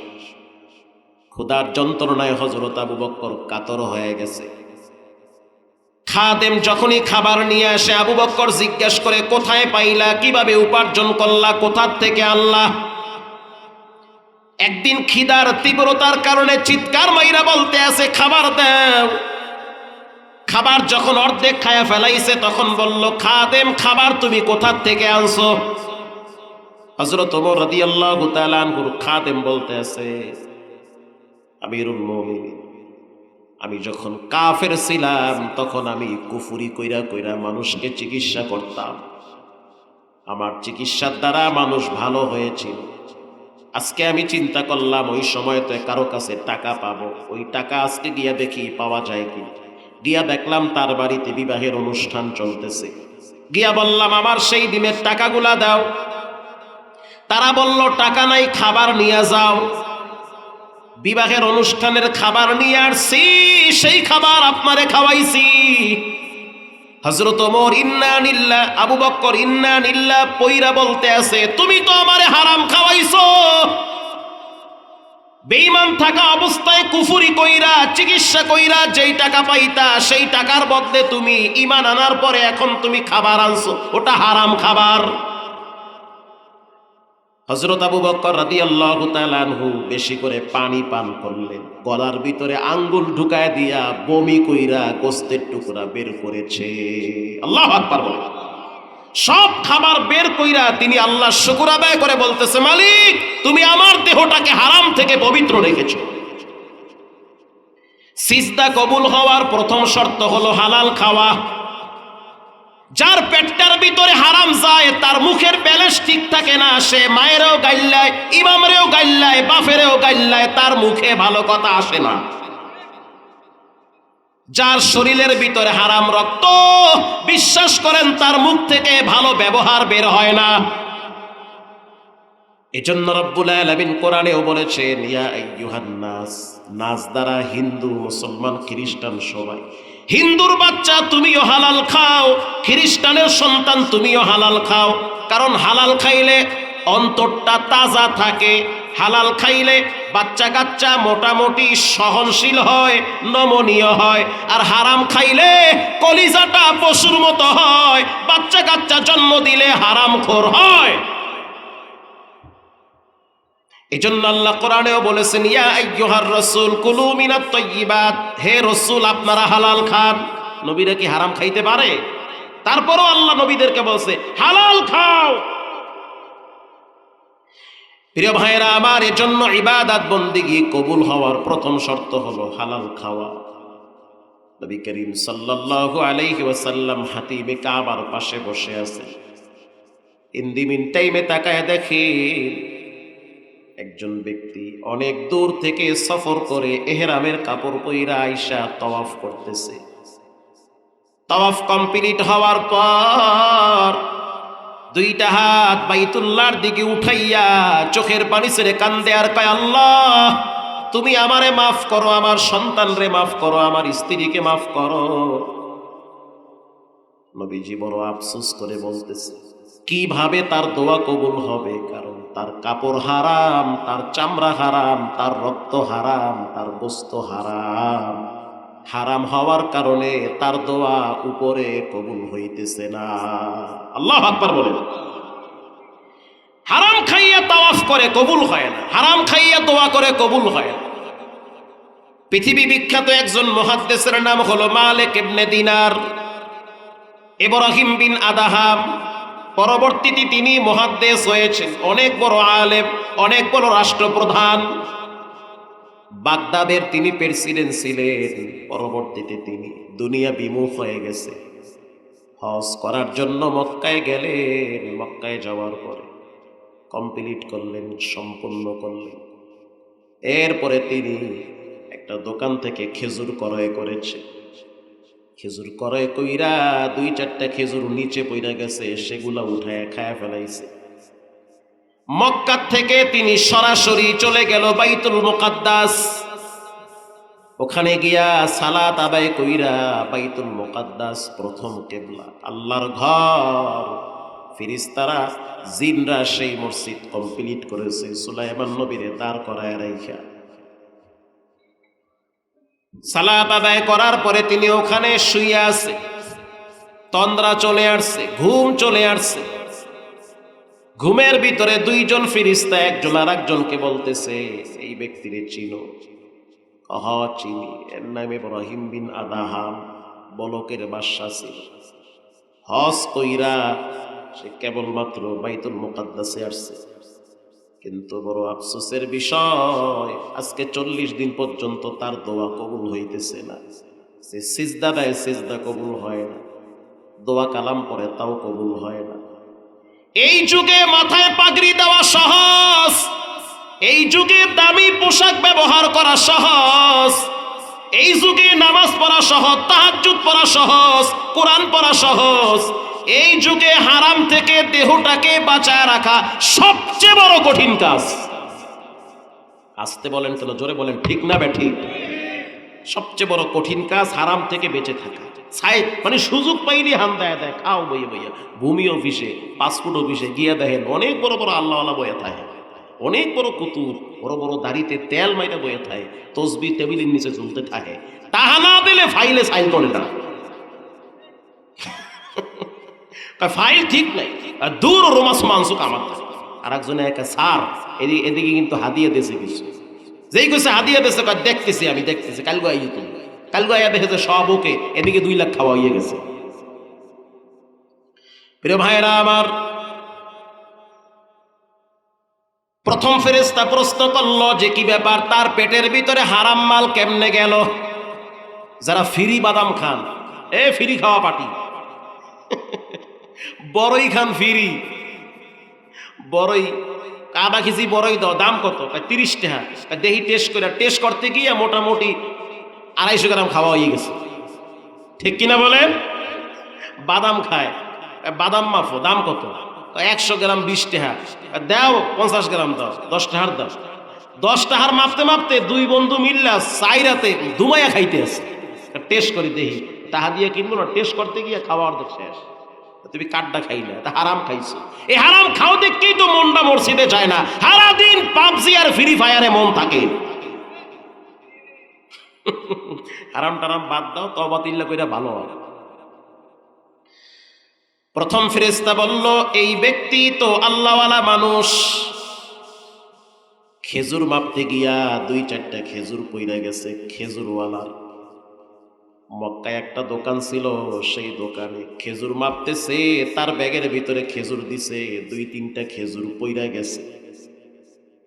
ক্ষুধার যন্ত্রণায় হযরত আবু বকর কাতর হয়ে গেছে। খাদেম যখনই খাবার নিয়ে আসে, আবু বকর জিজ্ঞেস করে, কোথায় পাইলা, কিভাবে উপার্জন করলা, কোথা থেকে আল্লাহ? একদিন খিদার তীব্রতার কারণে চিৎকার মাইরা বলতে আছে, খাবার দাও। খাবার যখন অর্ধেক খায়া ফেলাইছে, তখন বলল, খাদেম খাবার তুমি কোথা থেকে আনছো? হযরত ওমর রাদিয়াল্লাহু তাআলা আনহুর খাদেম বলতে আছে, আমিরুল মুমিনিন, আমি যখন কাফের ছিলাম তখন আমি কুফরি কইরা কইরা মানুষকে চিকিৎসা করতাম, আমার চিকিৎসার দ্বারা মানুষ ভালো হয়েছিল। আজকে আমি চিন্তা করলাম, ওই সময় তো কারো কাছে টাকা পাবো, ওই টাকা আজকে গিয়া দেখি পাওয়া যায় কি। গিয়া দেখলাম তার বাড়িতে বিবাহের অনুষ্ঠান চলতেছে। গিয়া বললাম, আমার সেই দিনের টাকাগুলা দাও। তারা বলল, টাকা নাই, খাবার নিয়ে যাও। বিবাহের অনুষ্ঠানের খাবার নিয়ে আসছি, সেই খাবার আপনারে খাওয়াইছি। হযরত ওমর ইন্না লিল্লাহ, আবু বকর ইন্না লিল্লাহ পয়রা বলতে আছে, তুমি তো আমারে হারাম খাওয়াইছো। বেঈমান থাকা অবস্থায় কুফরি কইরা চিকিৎসা কইরা যেই টাকা পাইতা, সেই টাকার বদলে তুমি ঈমান আনার পরে এখন তুমি খাবার আনছো, ওটা হারাম খাবার। হযরত আবু বকর রাদিয়াল্লাহু তাআলা আনহু বেশি করে পানি পান করলেন, গলার ভিতরে আঙ্গুল ঢুকায় দিয়া বমি কইরা গোশতের টুকরা বের করেছে। আল্লাহু আকবার বলে সব খাবার বের কইরা তিনি আল্লাহর শুকর আদায় করে বলতেছে, মালিক তুমি আমার দেহটাকে হারাম থেকে পবিত্র রেখেছো। সিজদা কবুল হওয়ার প্রথম শর্ত হলো হালাল খাওয়া। যার পেটটার ভিতরে হারাম যায়, তার মুখের ব্যালেন্স ঠিক থাকে না, সে মায়েরও গাইল্লায়, ইমামরেও গাইল্লায়, বাপেরও গাইল্লায়, তার মুখে ভালো কথা আসে না। যার শরীরের ভিতরে হারাম রক্ত, বিশ্বাস করেন তার মুখ থেকে ভালো ব্যবহার বের হয় না। এজন্য রব্বুল আলামিন কোরআনেও বলেছেন, ইয়া আইয়ুহান নাস, নাস দ্বারা হিন্দু, মুসলমান, খ্রিস্টান সবাই। হিন্দুর বাচ্চা তুমিও হালাল খাও, খ্রিস্টানের সন্তান তুমিও হালাল খাও, কারণ হালাল খাইলে অন্তরটা তাজা থাকে। হালাল খাইলে বাচ্চা কাচ্চা মোটামুটি সহনশীল হয়, নমনীয় হয়। আর হারাম খাইলে কলিজাটা পশুর মতো হয়, বাচ্চা কাচ্চা জন্ম দিলে হারামখোর হয়। এজন্য আল্লাহ কোরআনেও বলেছেন, ইয়া আইয়ুহার রাসূল কুলু মিনাত তাইয়্যিবাত, হে রাসূল আপনারা হালাল খান। নবীরা কি হারাম খাইতে পারে? তারপরও আল্লাহ নবীদেরকে বলছে হালাল খাও। প্রিয় ভাইরা আমার, এজন্য ইবাদত বন্দেগী কবুল হওয়ার প্রথম শর্ত হলো হালাল খাওয়া। নবী করিম সাল্লাল্লাহু আলাইহি ওয়াসাল্লাম হাতিমে কাবার পাশে বসে আছেন। ইন টাইমে তাকায় দেখে একজন ব্যক্তি অনেক দূর থেকে সফর করে এহরামের কাপড় পইরা আইসা তাওয়াফ করতেছে। তাওয়াফ কমপ্লিট হওয়ার পর দুইটা হাত বাইতুল্লাহর দিকে উঠাইয়া চোখের পানি ছেড়ে কান্দে আর কয়, আল্লাহ তুমি আমারে মাফ করো, আমার সন্তানরে মাফ করো, আমার স্ত্রীকে মাফ করো। নবীজি বড় আফসোস করে বলতেছে, কিভাবে তার দোয়া কবুল হবে? কারণ তার কাপড় হারাম, তার চামড়া হারাম, তার রক্ত হারাম, তার গোশত হারাম। হারাম হওয়ার কারণে তার দোয়া উপরে কবুল হইতেছে না। আল্লাহু আকবার বলেন। হারাম খাইয়া তাওয়াফ করে কবুল হয় না, হারাম খাইয়া দোয়া করে কবুল হয় না। পৃথিবী বিখ্যাত একজন মুহাদ্দিসের নাম হলো মালিক ইবনে দিনার ইব্রাহিম বিন আদহাম। পরবর্তীতে তিনি মুহাদ্দিস হয়েছেন, অনেক বড় আলেম, অনেক বড় রাষ্ট্রপ্রধান। বাগদাদের তিনি প্রেসিডেন্ট ছিলেন। পরবর্তীতে তিনি দুনিয়া বিমুখ হয়ে গেছে। হজ করার জন্য মক্কায় গেলেন। মক্কায় যাওয়ার পরে কমপ্লিট করলেন, সম্পূর্ণ করলেন। এরপরে তিনি একটা দোকান থেকে খেজুর ক্রয় করেছে। খেজুর ক্রয় কইরা 2-4টা খেজুর নিচে পড়ে গেছে, সেগুলা উঠায় খায় ফেলাইছে। মক্কা থেকে তিনি সরাসরি চলে গেল বাইতুল মুকাদ্দাস। ওখানে গিয়া সালাত আদায় কইরা বাইতুল মুকাদ্দাস প্রথম কিবলা, আল্লাহর ঘর। ফেরেশতারা জিনরা সেই মসজিদ কমপ্লিট করেছে সুলাইমান নবীরে দাঁড় করায় রাইখা। সালাত আদায় করার পরে তিনি ওখানে শুয়ে আছে। তন্দ্রা চলে আসছে, ঘুম চলে আসছে। ঘুমের ভিতরে 2জন ফেরেশতা একজন আর একজনকে বলতেছে, এই ব্যক্তিরে চিনো? চিনি, এর নাম ইব্রাহিম বিন আদহাম, বলকের বাদশা ছিল। হজ কইরা সে কেবলমাত্র বাইতুল মুকাদ্দাসে আসছে। কিন্তু বড় আফসোসের বিষয়, আজকে 40 দিন পর্যন্ত তার দোয়া কবুল হইতেছে না। সে সিজদা দেয়, সিজদা কবুল হয় না। দোয়া কালাম পড়ে, তাও কবুল হয় না। এই যুগে মাথায় পাগড়ি দেওয়া সহজ, এই যুগে দামি পোশাক ব্যবহার করা সহজ, এই যুগে নামাজ পড়া সহজ, তাহাজ্জুদ পড়া সহজ, কোরআন পড়া সহজ। এই যুগে হারাম থেকে দেহটাকে বাঁচায় রাখা সবচেয়ে বড় কঠিন কাজ। আসতে বলেন কেন, জোরে বলেন, ঠিক না বেঠিক? সবচেয়ে বড় কঠিন কাজ হারাম থেকে বেঁচে থাকা। মানে সুযোগ পাইনি হাম দেয় দেয়, খাও বইয়ে বইয়া। ভূমি অফিসে, পাসপোর্ট অফিসে গিয়া দেখেন অনেক বড় বড় আল্লাহওয়ালা বইয়া থাকে, অনেক বড় কুতুব, বড় বড় দাড়িতে তেল মাইটা বইয়া থাকে, তসবি টেবিলের নিচে ঝুলতে থাকে। তাহা না দিলে ফাইলে সাইন করে না। ফাইল ঠিক নাই, দূর রোমাস মাংসুক আমার। আর একজনে একা সার এদিকে কিন্তু হাদিয়া দেশে কিছু, যেই কইছে হাদিয়া দেশে, দেখতেছি আমি, দেখতেছি কালগো আইয়ে তুমি, কালগো আইয়া দেখেছে সব ওকে, এদিকে 2 লাখ খাওয়া হইয়া গেছে। প্রিয় ভাইরা আমার, প্রথম ফেরেশতা প্রশ্ন করলো যে কি ব্যাপার, তার পেটের ভিতরে হারাম মাল কেমনে গেল? যারা ফ্রি বাদাম খান, ফ্রি খাওয়া পার্টি, বড়ই খান ফ্রি, বড়ই আধা কেজি বড়ই দাও, দাম কত? 30 টাকা। দেহি টেস্ট করে, টেস্ট করতে গিয়ে মোটামুটি 250 গ্রাম খাওয়া হয়ে গেছে। ঠিক কিনা বলেন? বাদাম খায়, বাদাম মাফো, দাম কত? 100 গ্রাম 20 টাকা। দাও 50 গ্রাম দাও, 10 টাকার দাও। 10 টাকার মাপতে মাপতে 2 বন্ধু মিললা 4 রাতে ধুমাইয়া খাইতে আছে। টেস্ট করে দেখি, টাকা দিয়ে কিনবো না, টেস্ট করতে গিয়ে খাওয়া অর্ধেক শেষ। তুমি কাঠটা খাইলে, তা হারাম খাইছো। এই হারাম খাও দেখতেই তো মনটা মসজিদে যায় না, সারাদিন পাবজি আর ফ্রি ফায়ারে মন থাকে। হারাম টারাম বাদ দাও, তওবা তিল্লা কইরা ভালো হয়। প্রথম ফেরেশতা বলল, এই ব্যক্তি তো আল্লাহওয়ালা মানুষ। খেজুর মাপতে গিয়া 2-4টা খেজুর পইরা গেছে খেজুরওয়ালার। মক্কায় একটা দোকান ছিল, সেই দোকানে খেজুর মাপতেছে, তার ব্যাগের ভিতরে খেজুর দিছে, 2-3টা খেজুর পইরা গেছে।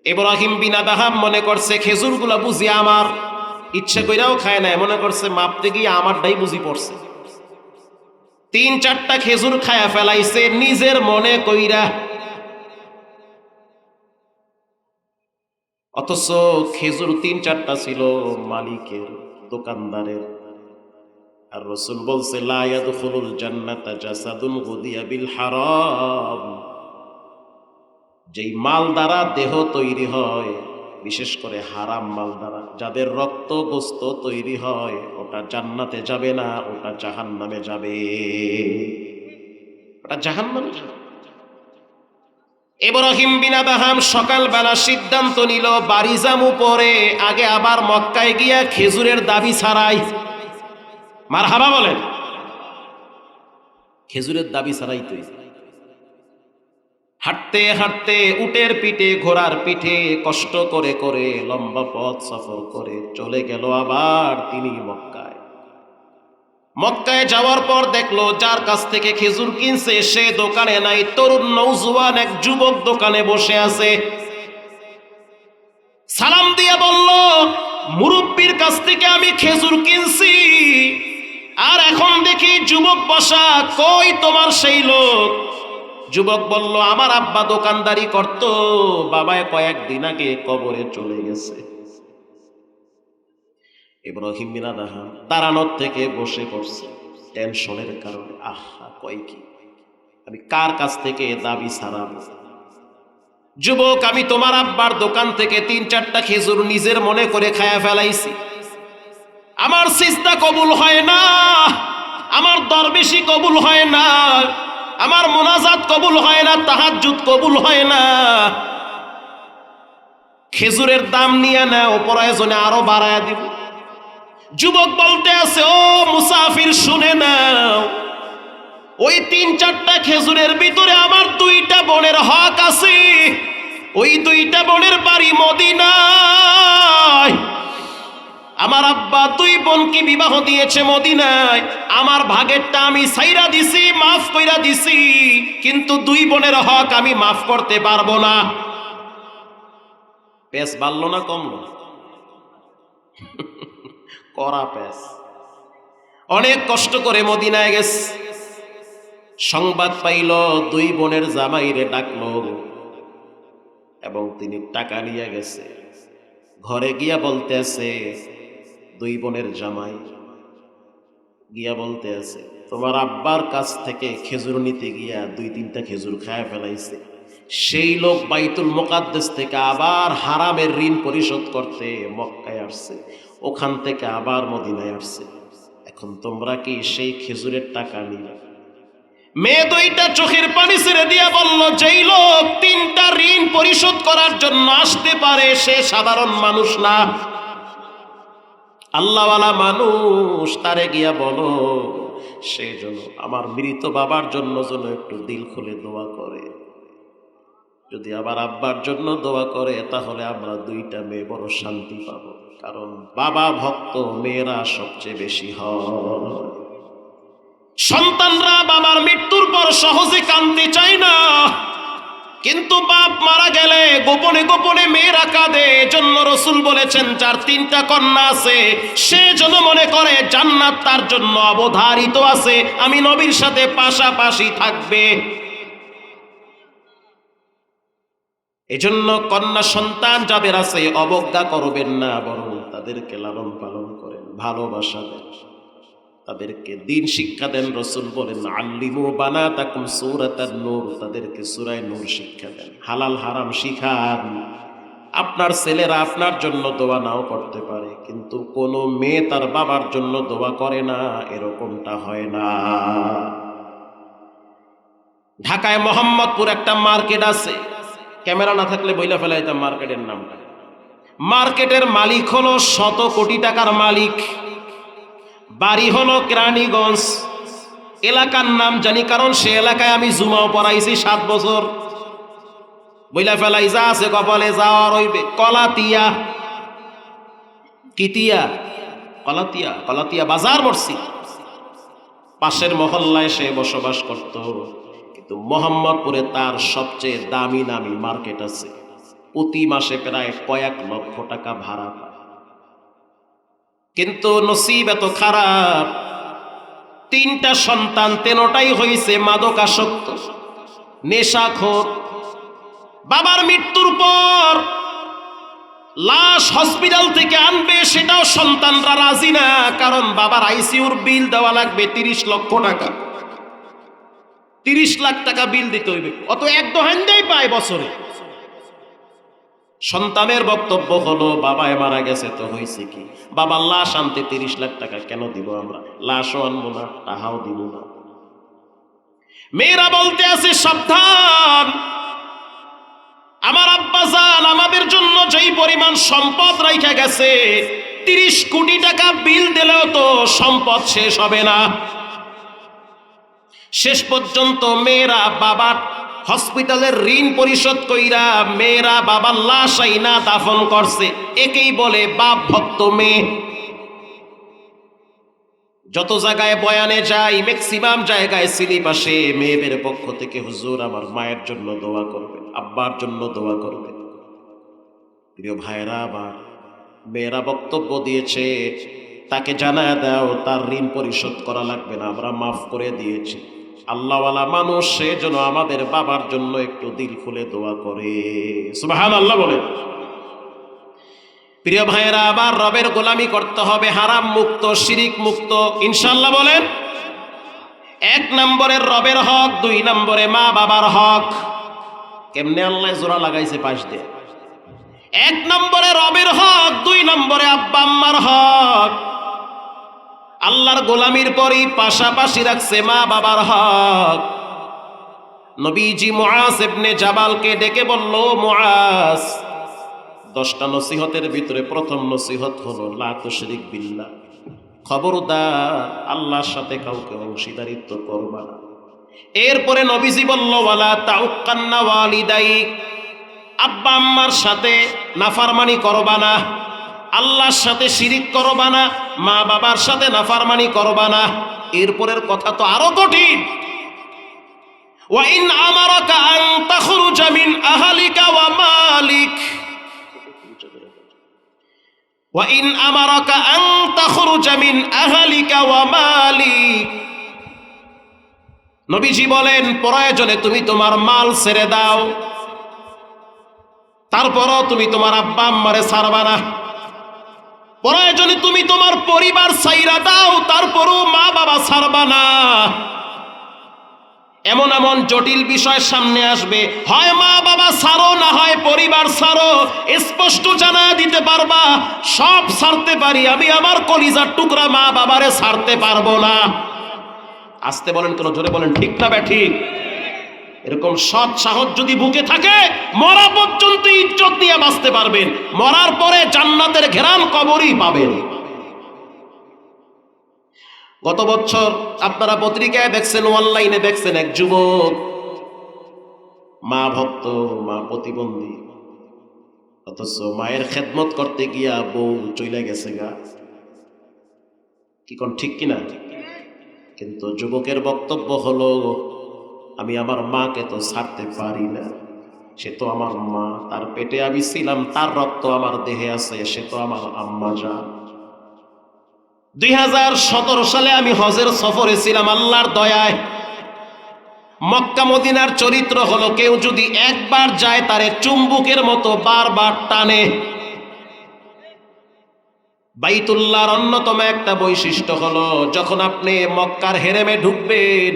ইব্রাহিম বিন আদহাম মনে করছে খেজুরগুলা বুঝি আমার, ইচ্ছা কইরাও খায় না, মনে করছে মাপতে গিয়ে আমারটাই বুঝি পড়ছে। 3-4টা খেজুর খায়া ফেলাইছে নিজের মনে কইরা, অথচ খেজুর 3-4টা ছিল মালিকের, দোকানদারের। আর রাসূল বলছে, লা ইয়াদখুলুল জান্নাতা জাসাদুন গুদিয়া বিল হারাম। যেই মাল দ্বারা দেহ তৈরি হয়, বিশেষ করে হারাম মাল দ্বারা যাদের রক্ত গোস্ত তৈরি হয়, ওটা জান্নাতে যাবে না, ওটা জাহান্নামে যাবে, ওটা জাহান্নামে যাবে। ইব্রাহিম বিন আদহাম সকালবেলা সিদ্ধান্ত নিল, বাড়ি যামু পরে, আগে আবার মক্কায় গিয়া খেজুরের দাবি ছাড়াই। মারহাবা বলেন। খেজুরের দাবি ছাড়াই তো হাঁটতে হাঁটতে উটের পিঠে ঘোড়ার পিঠে কষ্ট করে করে লম্বা পথ সফর করে চলে গেল আবার তিনি মক্কায়। মক্কায় যাওয়ার পর দেখলো যার কাছ থেকে খেজুর কিনছে সে দোকানে নাই, তরুণ নওজোয়ান এক যুবক দোকানে বসে আছে। সালাম দিয়া বলল, মুরব্বির কাছ থেকে আমি খেজুর কিনছি, আর এখন দেখি যুবক বসা, কই তোমার সেই লোক? যুবক বলল, আমার আব্বা দোকানদারি করত, বাবায় কয়েকদিন আগে কবরে চলে গেছে। ইব্রাহিম বিন আদহাম তারানোর থেকে বসে পড়ছে টেনশনের কারণে। আহা, কয় কি, আমি কার কাছ থেকে দাবি ছাড়াবো? যুবক, আমি তোমার আব্বার দোকান থেকে ৩-৪টা খেজুর নিজের মনে করে খায়া ফেলাইছি। আমার সিজদা কবুল হয় না, আমার দরবেশি কবুল হয় না, আমার মোনাজাত কবুল হয় না, তাহাজ্জুদ কবুল হয় না। খেজুরের দাম নিয়ে নাও, প্রয়োজনে আরো বাড়ায় দিব। যুবক বলতে আছে, ও মুসাফির শুনে নাও, ওই ৩-৪টা খেজুরের ভিতরে আমার 2টা বোনের হক আছে। ওই 2টা বোনের বাড়ি মদিনায়। আমার আব্বা 2 বোনকে বিবাহ দিয়েছে মদিনায়। আমার ভাগেরটা আমি ছাইরা দিছি, মাফ কইরা দিছি, কিন্তু 2 বোনের হক আমি মাফ করতে পারবো না। পেস বাড়লো না কমলো? করা পেস। অনেক কষ্ট করে মদিনায় গেছে। সংবাদ পাইল 2 বোনের জামাইরে ডাকলো এবং তিনি টাকা নিয়ে গেছে। ঘরে গিয়া বলতে আছে, 2 বোনের জামাই গিয়া বলতে আছে, তোমার আব্বার কাছ থেকে খেজুর নিতে গিয়া 2-3টা খেজুর খায় ফেলাইছে। সেই লোক বাইতুল মুকাদ্দাস থেকে আবার হারামের ঋণ পরিশোধ করতে মক্কায় আসছে, ওখান থেকে আবার মদিনায় আসছে। এখন তোমরা কি সেই খেজুরের টাকা নিবে? মেয়ে 2টা চোখের পানি ছেড়ে দিয়া বলল, যেই লোক 3টা ঋণ পরিশোধ করার জন্য আসতে পারে সে সাধারণ মানুষ না, আল্লাহওয়ালা মানুষ। তারে গিয়া বলো সেই জন্য আমার মৃত বাবার জন্য যেন একটু দিল খুলে দোয়া করে। যদি আবার আব্বার জন্য দোয়া করে তাহলে আমরা 2টা মেয়ে বড় শান্তি পাবো, কারণ বাবা ভক্ত মেয়েরা সবচেয়ে বেশি হয়। সন্তানরা বাবার মৃত্যুর পর সহজে কাঁদতে চায় না, কিন্তু বাপ মারা গেলে গোপনে গোপনে মেয়েরা কাঁদে। এজন্য রাসূল বলেছেন, যার 3টা কন্যা আছে সে যেন মনে করে জান্নাত তার জন্য অবধারিত আছে, আমি নবীর সাথে পাশাপাশি থাকবে। এজন্য কন্যা সন্তান যাদের আছে অবজ্ঞা করবেন না, বরং তাদেরকে লালন পালন করেন, ভালোবাসা দেন, তাদেরকে দিন শিক্ষা দেন। রাসূল বলেন, আল্লিমু বানাতাকুম সূরাতান নূর, তাদেরকে সূরা নূর শিক্ষা দেন, হালাল হারাম শিখান। আপনার ছেলেরা আপনার জন্য দোয়া নাও করতে পারে, কিন্তু কোন মেয়ে তার বাবার জন্য দোয়া করে না, এরকমটা হয় না। ঢাকায় মোহাম্মদপুর একটা মার্কেট আছে, ক্যামেরা না থাকলে বইলা ফেলাইতাম মার্কেটের নামটা। মার্কেটের মালিক হলো 100 কোটি টাকার মালিক। বাড়ি হলো কেরানীগঞ্জ। এলাকার নাম জানি, কারণ সে এলাকায় আমি জুমাও পড়াইছি 7 বছর। বইলা ফেলাই, যা আছে কপালে যাওয়ার হইবে। কলাতিয়া, কিতিয়া, কলাতিয়া, কলাতিয়া বাজার বসছি। পাশের মহল্লায় সে বসবাস করত, কিন্তু মোহাম্মদপুরে তার সবচেয়ে দামি নামি মার্কেট আছে। প্রতি মাসে প্রায় কয়েক লক্ষ টাকা ভাড়া পায়। কিন্তু নসিব এত খারাপ, 3টা সন্তান, 3টাই হয়েছে মাদকাসক্ত, নেশাখোর। বাবার মৃত্যুর পর লাশ হসপিটাল থেকে আনবে, সেটাও সন্তানরা রাজি না, কারণ বাবার আইসিইউর বিল দেওয়া লাগবে 30 লক্ষ টাকা। 30 লাখ টাকা বিল দিতে হইবে, অত এক দোহান্দাই পায় বছরে। সন্তানের বক্তব্য হলো, বাবায় মারা গেছে তো হয়েছে কি, বাবার লাশ আনতে 30 লাখ টাকা কেন দিব আমরা? লাশও আনবো না, টাহাও দিব না। মেয়েরা বলতে আছে, সাবধান, আমার আব্বা জান আমাদের জন্য যেই পরিমাণ সম্পদ রাইখা গেছে, 30 কোটি টাকা বিল দিলেও তো সম্পদ শেষ হবে না। শেষ পর্যন্ত মেয়েরা বাবার হসপিটালের ঋণ পরিশোধ কইরা মেয়েরা বাবার লাশ আইনা দাফন করছে, একেই বলে বাপ ভক্ত মেয়ে। যত জায়গায় বয়ানে যাই, ম্যাক্সিমাম জায়গায় স্লিপ আসে মেয়েদের পক্ষ থেকে, হুজুর আমার মায়ের জন্য দোয়া করবেন, আব্বার জন্য দোয়া করবেন। প্রিয় ভাইরা, আবার মেয়েরা বক্তব্য দিয়েছে, তাকে জানায় দাও তার ঋণ পরিশোধ করা লাগবে না, আমরা মাফ করে দিয়েছি। আল্লাহওয়ালা মানুষ, সে যেন আমাদের বাবার জন্য একটু দিল খুলে দোয়া করে। সুবহানাল্লাহ বলেন। প্রিয় ভাইয়েরা, আবার রবের গোলামি করতে হবে হারাম মুক্ত, শিরিক মুক্ত, ইনশাআল্লাহ বলেন। 1 নম্বরের রবের হক, 2 নম্বরে মা বাবার হক। কেমনে আল্লাহ জোড়া লাগাইছে পাশ দিয়ে। 1 নম্বরে রবের হক, 2 নম্বরে আব্বা আম্মার হক। আল্লাহর গোলামির পরই পাশাপাশি রাখছে মা বাবার হক। নবীজি মুআজ ইবনে জাবালকে ডেকে বলল, মুআজ, 10টা নসিহতের ভিতরে প্রথম নসিহত হলো লা তুশরিক বিল্লাহ, খবরদার আল্লাহর সাথে কাউকে অংশীদারিত্ব করবা না। এরপরে নবীজি বলল, ওয়ালা তাউক্কান্না ওয়ালিদাইক, আব্বা আম্মার সাথে নাফরমানি করবা না, আল্লাহর সাথে শিরিক করবা না, মা বাবার সাথে নাফরমানি করবা না। এরপরের কথা তো আরো কঠিন। ওয়া ইন আমারাকা আন তাখরুজা মিন আহলিকা ওয়া মালিক, ওয়া ইন আমারাকা আন তাখরুজা মিন আহলিকা ওয়া মালিক। নবীজি বলেন, প্রয়োজনে তুমি তোমার মাল ছেড়ে দাও, তারপরও তুমি তোমার আব্বা আম্মারে ছাড়বা না। প্রয়োজনে তুমি তোমার পরিবার ছাইরা দাও, তারপরও মা বাবা ছাড়বা না। এমন এমন জটিল বিষয় সামনে আসবে, হয় মা বাবা ছাড়ো, না হয় পরিবার ছাড়ো। স্পষ্ট জানা দিতে পারবা, সব ছাড়তে পারি, আমি আমার কলিজার টুকরা মা বাবারে ছাড়তে পারবো না। আসতে বলেন কেন, জোরে বলেন, ঠিক না ব্যাঠিক? এরকম সৎ সাহস যদি বুকে থাকে, মরা পর্যন্ত ইজ্জত নিয়ে বাঁচতে পারবেন, মরার পরে জান্নাতের ঘেরান কবরই পাবেন। গত বছর আপনারা পত্রিকায় দেখছেন, অনলাইনে দেখছেন, এক যুবক, মা ভক্ত, মা প্রতিবন্ধী, অথচ মায়ের খেদমত করতে গিয়া বউ চলে গেছে গা। কি কোন ঠিক কিনা? কিন্তু যুবকের বক্তব্য হলো, আমি আমার মাকে তো ছাড়তে পারি না, সে তো আমার মা, তার পেটে আমি ছিলাম, তার রক্ত আমার দেহে আছে, সে তো আমার আম্মা জান। 2017 সালে আমি হজের সফরে ছিলাম, আল্লাহর দয়ায়। মক্কা মদিনার চরিত্র হলো, কেউ যদি একবার যায় তারে চুম্বুকের মতো বারবার টানে। বাইতুল্লাহর অন্যতম একটা বৈশিষ্ট্য হলো, যখন আপনি মক্কার হেরেমে ঢুকবেন,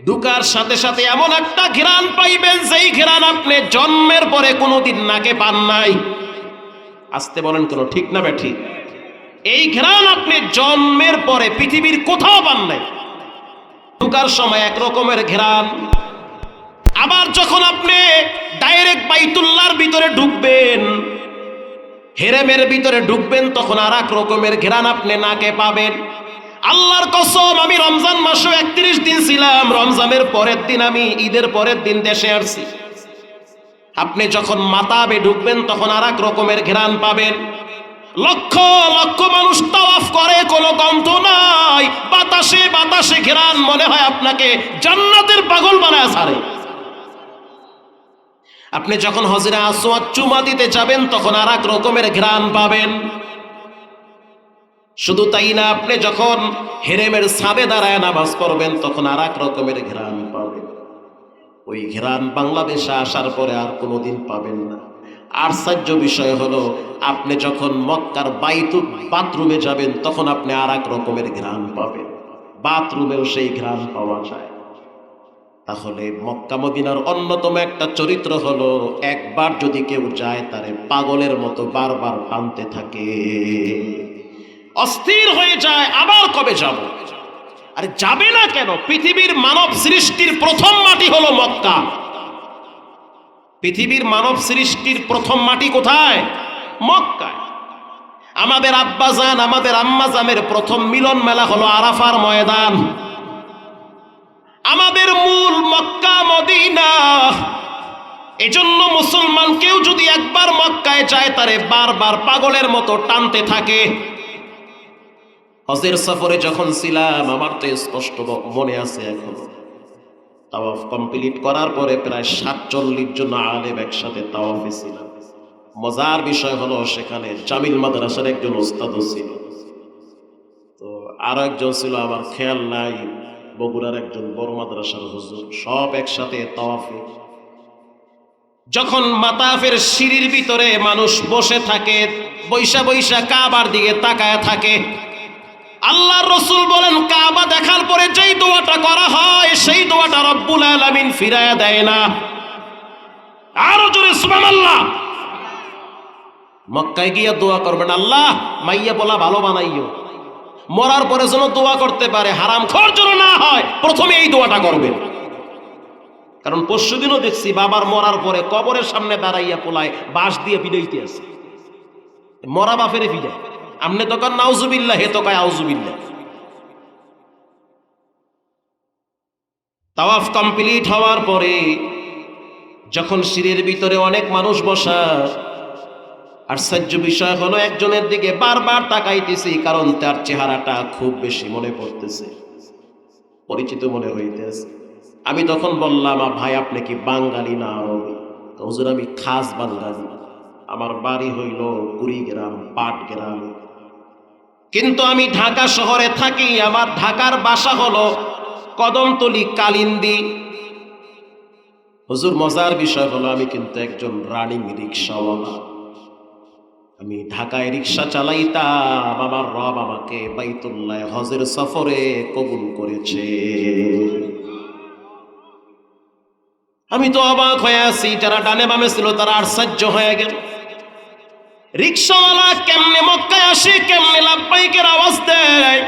ঢুকার সাথে সাথে এমন একটা ঘ্রাণ পাইবেন, যেই ঘ্রাণ আপনি জন্মের পরে কোনোদিন নাকে পান নাই। আসতে বলেন কেন, ঠিক না ব্যাঠিক? এই ঘ্রাণ আপনি জন্মের পরে পৃথিবীর কোথাও পান নাই। ঢুকার সময় এক রকমের ঘ্রাণ, আবার যখন আপনি ডাইরেক্ট বাইতুল্লাহর ভিতরে ঢুকবেন, হেরেমের ভিতরে ঢুকবেন, তখন আর এক রকমের ঘ্রাণ আপনি নাকে পাবেন। আল্লাহর কসম, আমি রমজান মাসে 31 দিন ছিলাম, রমজানের পরের দিন, আমি ঈদের পরের দিন দেশে আসছি। আপনি যখন মাতাবে ঢুকবেন, তখন আর এক রকমের ঘ্রাণ পাবেন। লক্ষ লক্ষ মানুষ তাওয়াফ করে, কোনো গন্ধ নাই, বাতাসে বাতাসে ঘ্রাণ, মনে হয় আপনাকে জান্নাতের পাগল বানায় ছাড়ে। আপনি যখন হজরে আসওয়াদ চুমা দিতে যাবেন, তখন আর এক রকমের ঘ্রাণ পাবেন। শুধু তাই না, আপনি যখন হেরেমের ছাদে দাঁড়ায় নামাজ পড়বেন, তখন আর এক রকমের ঘ্রাণ পাবেন। ওই ঘ্রাণ বাংলাদেশে আসার পরে আর কোনোদিন পাবেন না। আশ্চর্য বিষয় হলো, আপনি যখন মক্কার বাথরুমে যাবেন, তখন আপনি আর এক রকমের ঘ্রাণ পাবেন। বাথরুমেও সেই ঘ্রাণ পাওয়া যায়। তাহলে মক্কা মদিনার অন্যতম একটা চরিত্র হলো, একবার যদি কেউ যায়, তারে পাগলের মতো বারবার টানতে থাকে, অস্থির হয়ে যায়, আবার কবে যাব। আরে যাবে না কেন? পৃথিবীর মানব সৃষ্টির প্রথম মাটি হলো মক্কা। পৃথিবীর মানব সৃষ্টির প্রথম মাটি কোথায়? মক্কায়। আমাদের আব্বাজান, আমাদের আম্মাজানের প্রথম মিলন মেলা হলো আরাফার ময়দান। আমাদের মূল মক্কা মদিনা। এজন্য মুসলমান কেউ যদি একবার মক্কায় যায় তারে বারবার পাগলের মতো টানতে থাকে। হজের সফরে যখন ছিলাম আমার তো স্পষ্ট মনে আছে এখনো, তাওয়াফ কমপ্লিট করার পরে প্রায় 47 জন আলেম একসাথে তাওয়াফে ছিলাম। মজার বিষয় হলো সেখানে জামিল মাদ্রাসার একজন ওস্তাদও ছিল, তো আরো একজন ছিল আমার খেয়াল নাই, বগুড়ার একজন বড় মাদ্রাসার হুজুর, সব একসাথে তাওয়াফে। যখন মাতাফের সিঁড়ির ভিতরে মানুষ বসে থাকে, বৈশা বৈশা কাবার দিকে তাকায় থাকে, আল্লাহর রাসূল বলেন কাবা দেখার পরে যেই দোয়াটা করা হয় সেই দোয়াটা রব্বুল আলামিন ফিরায়া দেয় না। আরো জোরে সুবহানাল্লাহ। মক্কায় গিয়া দোয়া করবেন, আল্লাহ মাইয়া বলা ভালো বানাইও, মরার পরে যেন দোয়া করতে পারে হারামখোর যেন না হয়, প্রথমে এই দোয়াটা করবেন। কারণ পরশুদিনও দেখছি বাবার মরার পরে কবরের সামনে দাঁড়াইয়া পোলায় বাঁশ দিয়ে পিড়াইতে আছে, মরা বাপেরে পিড়ায়। আমনে তো কন নাউজুবিল্লাহ, হে তো কয় আউজুবিল্লাহ। তাওয়াফ কমপ্লিট হওয়ার পরে যখন সিঁড়ির ভিতরে অনেক মানুষ বসা, আশ্চর্য বিষয় হলো একজনের দিকে বারবার তাকাইতেছি, কারণ তার চেহারাটা খুব বেশি মনে পড়তেছে, পরিচিত মনে হইতেছে। আমি তখন বললাম, ভাই আপনি কি বাঙালি না আরবি? তো হুজুর আমি খাস বাঙালি, আমার বাড়ি হইল কুড়িগ্রাম পাটগ্রাম, কিন্তু আমি ঢাকা শহরে থাকি, আমার ঢাকার বাসা হলো কদমতলী কালিন্দী। হুজুর মজার বিষয় হলো আমি কিন্তু একজন রানিং রিক্সাওয়ালা, আমি ঢাকায় রিক্সা চালাইতাম, আমার রব আমাকে বাইতুল্লাহ হজের সফরে কবুল করেছে। আমি তো অবাক হয়ে আছি, যারা ডানে বামে ছিল তারা আশ্চর্য হয়ে গেল, রিক্সাওয়ালা কেমনে মক্কায় আসে, কেমনে লাব্বাইকের আওয়াজ দেয়।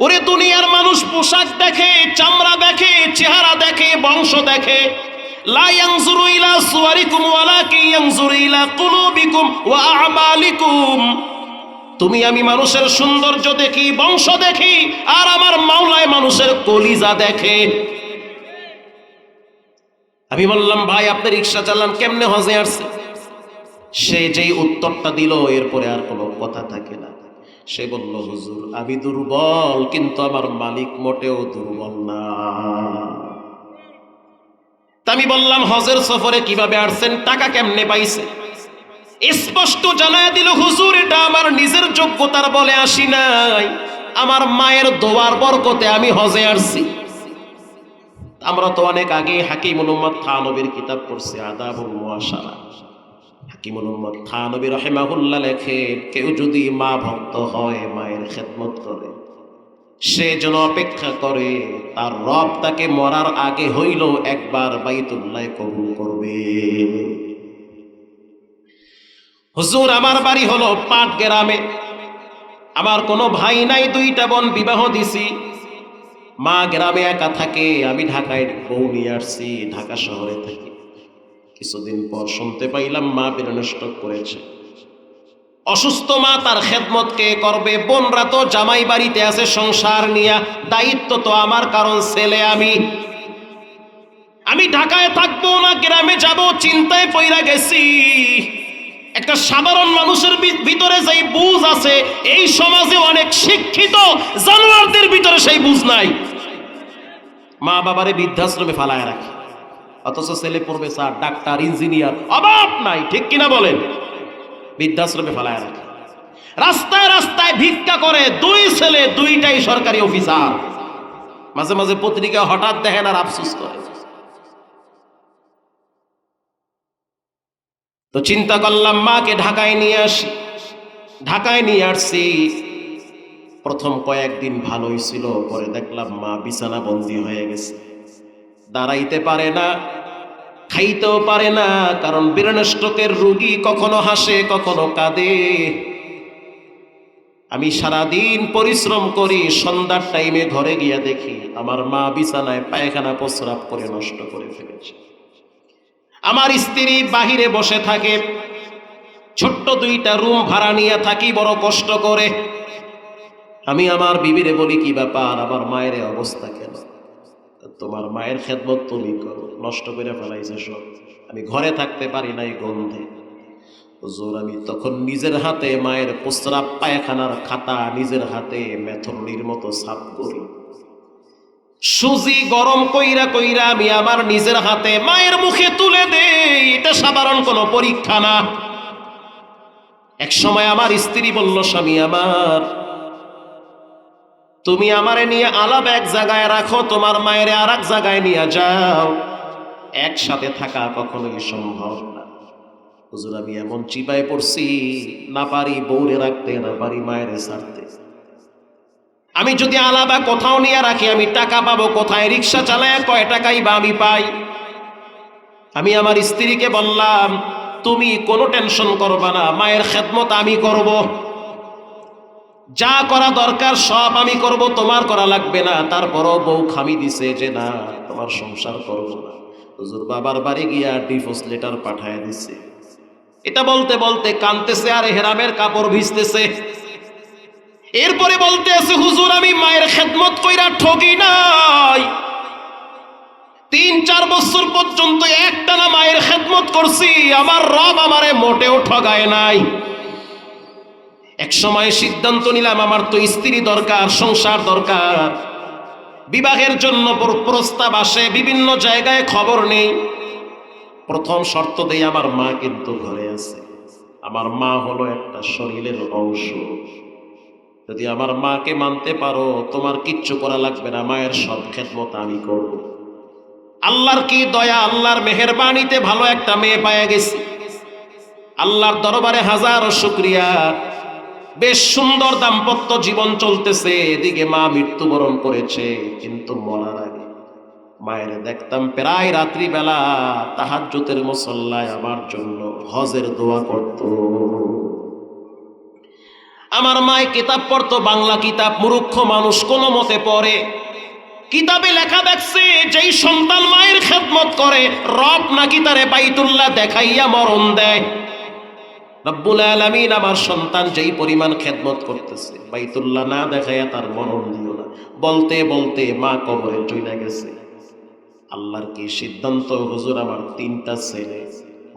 ওরে দুনিয়ার মানুষ পোশাক দেখে, চামড়া দেখে, চেহারা দেখে, বংশ দেখে, লা ইয়ানজুরু ইলা সুওয়ারিকুম ওয়ালাকিন ইয়ানজুরু ইলা কুলুবিকুম ওয়া আমালিকুম। তুমি আমি মানুষের সৌন্দর্য দেখি, বংশ দেখি, আর আমার মাওলায় মানুষের কলিজা দেখে। আমি বললাম, ভাই আপনি রিক্সা চালান, কেমনে হজে আসছে? সে যেই উত্তরটা দিল এরপরে আর কোনো কথা থাকে না। সে বলল, হুজুর আমি দুর্বল, কিন্তু আমার মালিক মোটেও দুর্বল না। আমি বললাম, হজের সফরে কিভাবে আসছেন, টাকা কেমনে পাইছে? স্পষ্ট জানায় দিল, হুজুর এটা আমার নিজের যোগ্যতার বলে আসি নাই, আমার মায়ের দোয়ার বরকতে আমি হজে আসছি। আমরা তো অনেক আগে হাকিমুল উম্মাত থানবীর কিতাব পড়ছি, আদাবুল মুআশারা। হাকিমুল উম্মাত থানবী রাহিমাহুল্লাহ লেখে, কেউ যদি মা ভক্ত হয়, মায়ের খেদমত করে, সে যেন অপেক্ষা করে তার রব তাকে মরার আগে হইল একবার বাইতুল্লাহ কবুল করবে। হুজুর আমার বাড়ি হলো পাটগ্রামে, আমার কোনো ভাই নাই, 2টা বোন বিবাহ দিছি, মা গ্রামে একা থাকে, আমি ঢাকায় বউ নিয়ে আসছি, ঢাকা শহরে থাকি। কিছুদিন পর শুনতে পাইলাম মা বিরনষ্ট করেছে। অসুস্থ মা, তার খেদমত কে করবে? বোনরা তো জামাই বাড়িতে আছে সংসার নিয়া, দায়িত্ব তো আমার, কারণ ছেলে আমি ঢাকায় থাকবো না গ্রামে যাব, চিন্তায় পইরা গেছি। একটা সাধারণ মানুষের ভিতরে যেই বুঝ আছে, এই সমাজে অনেক শিক্ষিত জানোয়ারদের ভিতরে সেই বুঝ নাই। মা বাবারে বৃদ্ধাশ্রমে ফালায় রাখে, অথচ ছেলে পড়বে স্যার, ডাক্তার, ইঞ্জিনিয়ার, অভাব নাই, ঠিক কিনা বলেন? বৃদ্ধাশ্রমে ফালায় রাখে, রাস্তায় রাস্তায় ভিক্ষা করে, 2 ছেলে 2টাই সরকারি অফিসার। মাঝে মাঝে পত্রিকা হঠাৎ দেখেন আর আফসোস করে। তো চিন্তা করলাম মাকে ঢাকায় নিয়ে আসি। ঢাকায় নিয়ে আসছি, প্রথম কয়েকদিন ভালোই ছিল, পরে দেখলাম মা বিছানা বন্দী হয়ে গেছে, দাঁড়াইতে পারে না, খাইতেও পারে না, কারণ ব্রেন স্ট্রোকের রোগী কখনো হাসে কখনো কাঁদে। আমি সারাদিন পরিশ্রম করি, সন্ধ্যার টাইমে ঘরে গিয়া দেখি আমার মা বিছানায় পায়খানা প্রস্রাব করে নষ্ট করে ফেলেছে। আমার স্ত্রী বাহিরে বসে থাকে, ছোট্ট 2টা রুম ভাড়া নিয়ে থাকি বড় কষ্ট করে। আমি আমার বিবিরে বলি, কি ব্যাপার, আমার মায়ের অবস্থা কেন? তোমার মায়ের খেদমত তুমি করো, নষ্ট করে ফেলাইছে সব, আমি ঘরে থাকতে পারি না এই গন্ধে। হুজুর আমি তখন নিজের হাতে মায়ের প্রস্রাব পায়খানার খাতা নিজের হাতে মেথরনির মতো সাফ করি, সুজি গরম কইরা কইরা আমি আমার নিজের হাতে মায়ের মুখে তুলে দেই। এটা সাধারণ কোনো পরীক্ষা না। এক সময় আমার স্ত্রী বলল, স্বামী আমার, তুমি আমারে নিয়ে আলাদা এক জায়গায় রাখো, তোমার মায়ের আর এক জায়গায় নিয়ে যাও, একসাথে থাকা কখনোই সম্ভব না। হুজুর আমি এমন চিপায় পড়ছি, না পারি বউরে রাখতে, না পারি মায়ের ছাড়তে। আমি যদি আলাদা কোথাও নিয়ে রাখি আমি টাকা পাবো কোথায়? রিক্সা চালায় কয় টাকাই বা আমি পাই? আমি আমার স্ত্রীকে বললাম, তুমি কোনো টেনশন করবা না, মায়ের খেদমত আমি করব, যা করা দরকার সব আমি করব, তোমার করা লাগবে না। তারপরও বউ খামি দিছে যে না তোমার সংসার করব না। হুজুর বাবার বাড়ি গিয়া ডিভোর্স লেটার পাঠায় দিছে। এটা বলতে বলতে কাঁদতেছে আর হেরামের কাপড় ভিজতেছে। এরপরে বলতে আছে, হুজুর আমি মায়ের খেদমত কইরা ঠকি নাই, 3-4 বছর পর্যন্ত একটানা মায়ের খেদমত করছি, আমার রব আমারে মোটেও ঠগায় নাই। এক সময় সিদ্ধান্ত নিলাম আমার তো স্ত্রী দরকার, সংসার দরকার, বিবাহের জন্য প্রস্তাব আসে, বিভিন্ন জায়গায় খবর নেই। প্রথম শর্ত দেই আমার মা কিন্তু ঘরে আছে। আমার মা হলো একটা শরীরের অংশ, যদি আমার মাকে মানতে পারো তোমার কিচ্ছু করা লাগবে না, মায়ের সব খেদমত আমি করব। আল্লাহর কি দয়া, আল্লাহর মেহেরবানিতে ভালো একটা মেয়ে পাওয়া গেছি। আল্লাহর দরবারে হাজারো শুকরিয়া, বেশ সুন্দর দাম্পত্য জীবন চলতেছে। এদিকে মা মৃত্যুবরণ করেছে, কিন্তু মরার আগে মায়ের দেখতাম প্রায় রাত্রিবেলা তাহাজ্জুদের মুসল্লায় আমার জন্য হজের দোয়া করত। আমার মায় কিতাব পড়তো, বাংলা কিতাব, মূর্খ মানুষ কোনো মতে পড়ে। কিতাবে লেখা দেখছে যেই সন্তান মায়ের খেদমত করে রব নাকি তারে বাইতুল্লাহ দেখাইয়া মরণ দেয়। রব্বুল আলামিন আমার সন্তান যেই পরিমাণ খেদমত করতেছে, বাইতুল্লাহ না দেখাইয়া তার মরণ দিও না। বলতে বলতে মা কবরে চলে গেছে। আল্লাহর কি সিদ্ধান্ত, হুজুর আমার 3টা ছেলে।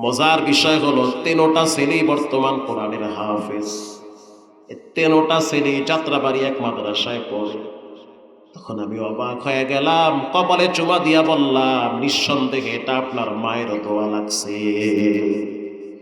মজার বিষয় হলো 3টা ছেলেই বর্তমান কোরআনের হাফেজ। 3টা ছেলে যাত্রাবাড়ি এক মাদ্রাসায় পড়ে। তখন আমি অবাক হয়ে গেলাম, কপালে চুমা দিয়া বললাম, নিঃসন্দেহে এটা আপনার মায়ের দোয়া লাগছে।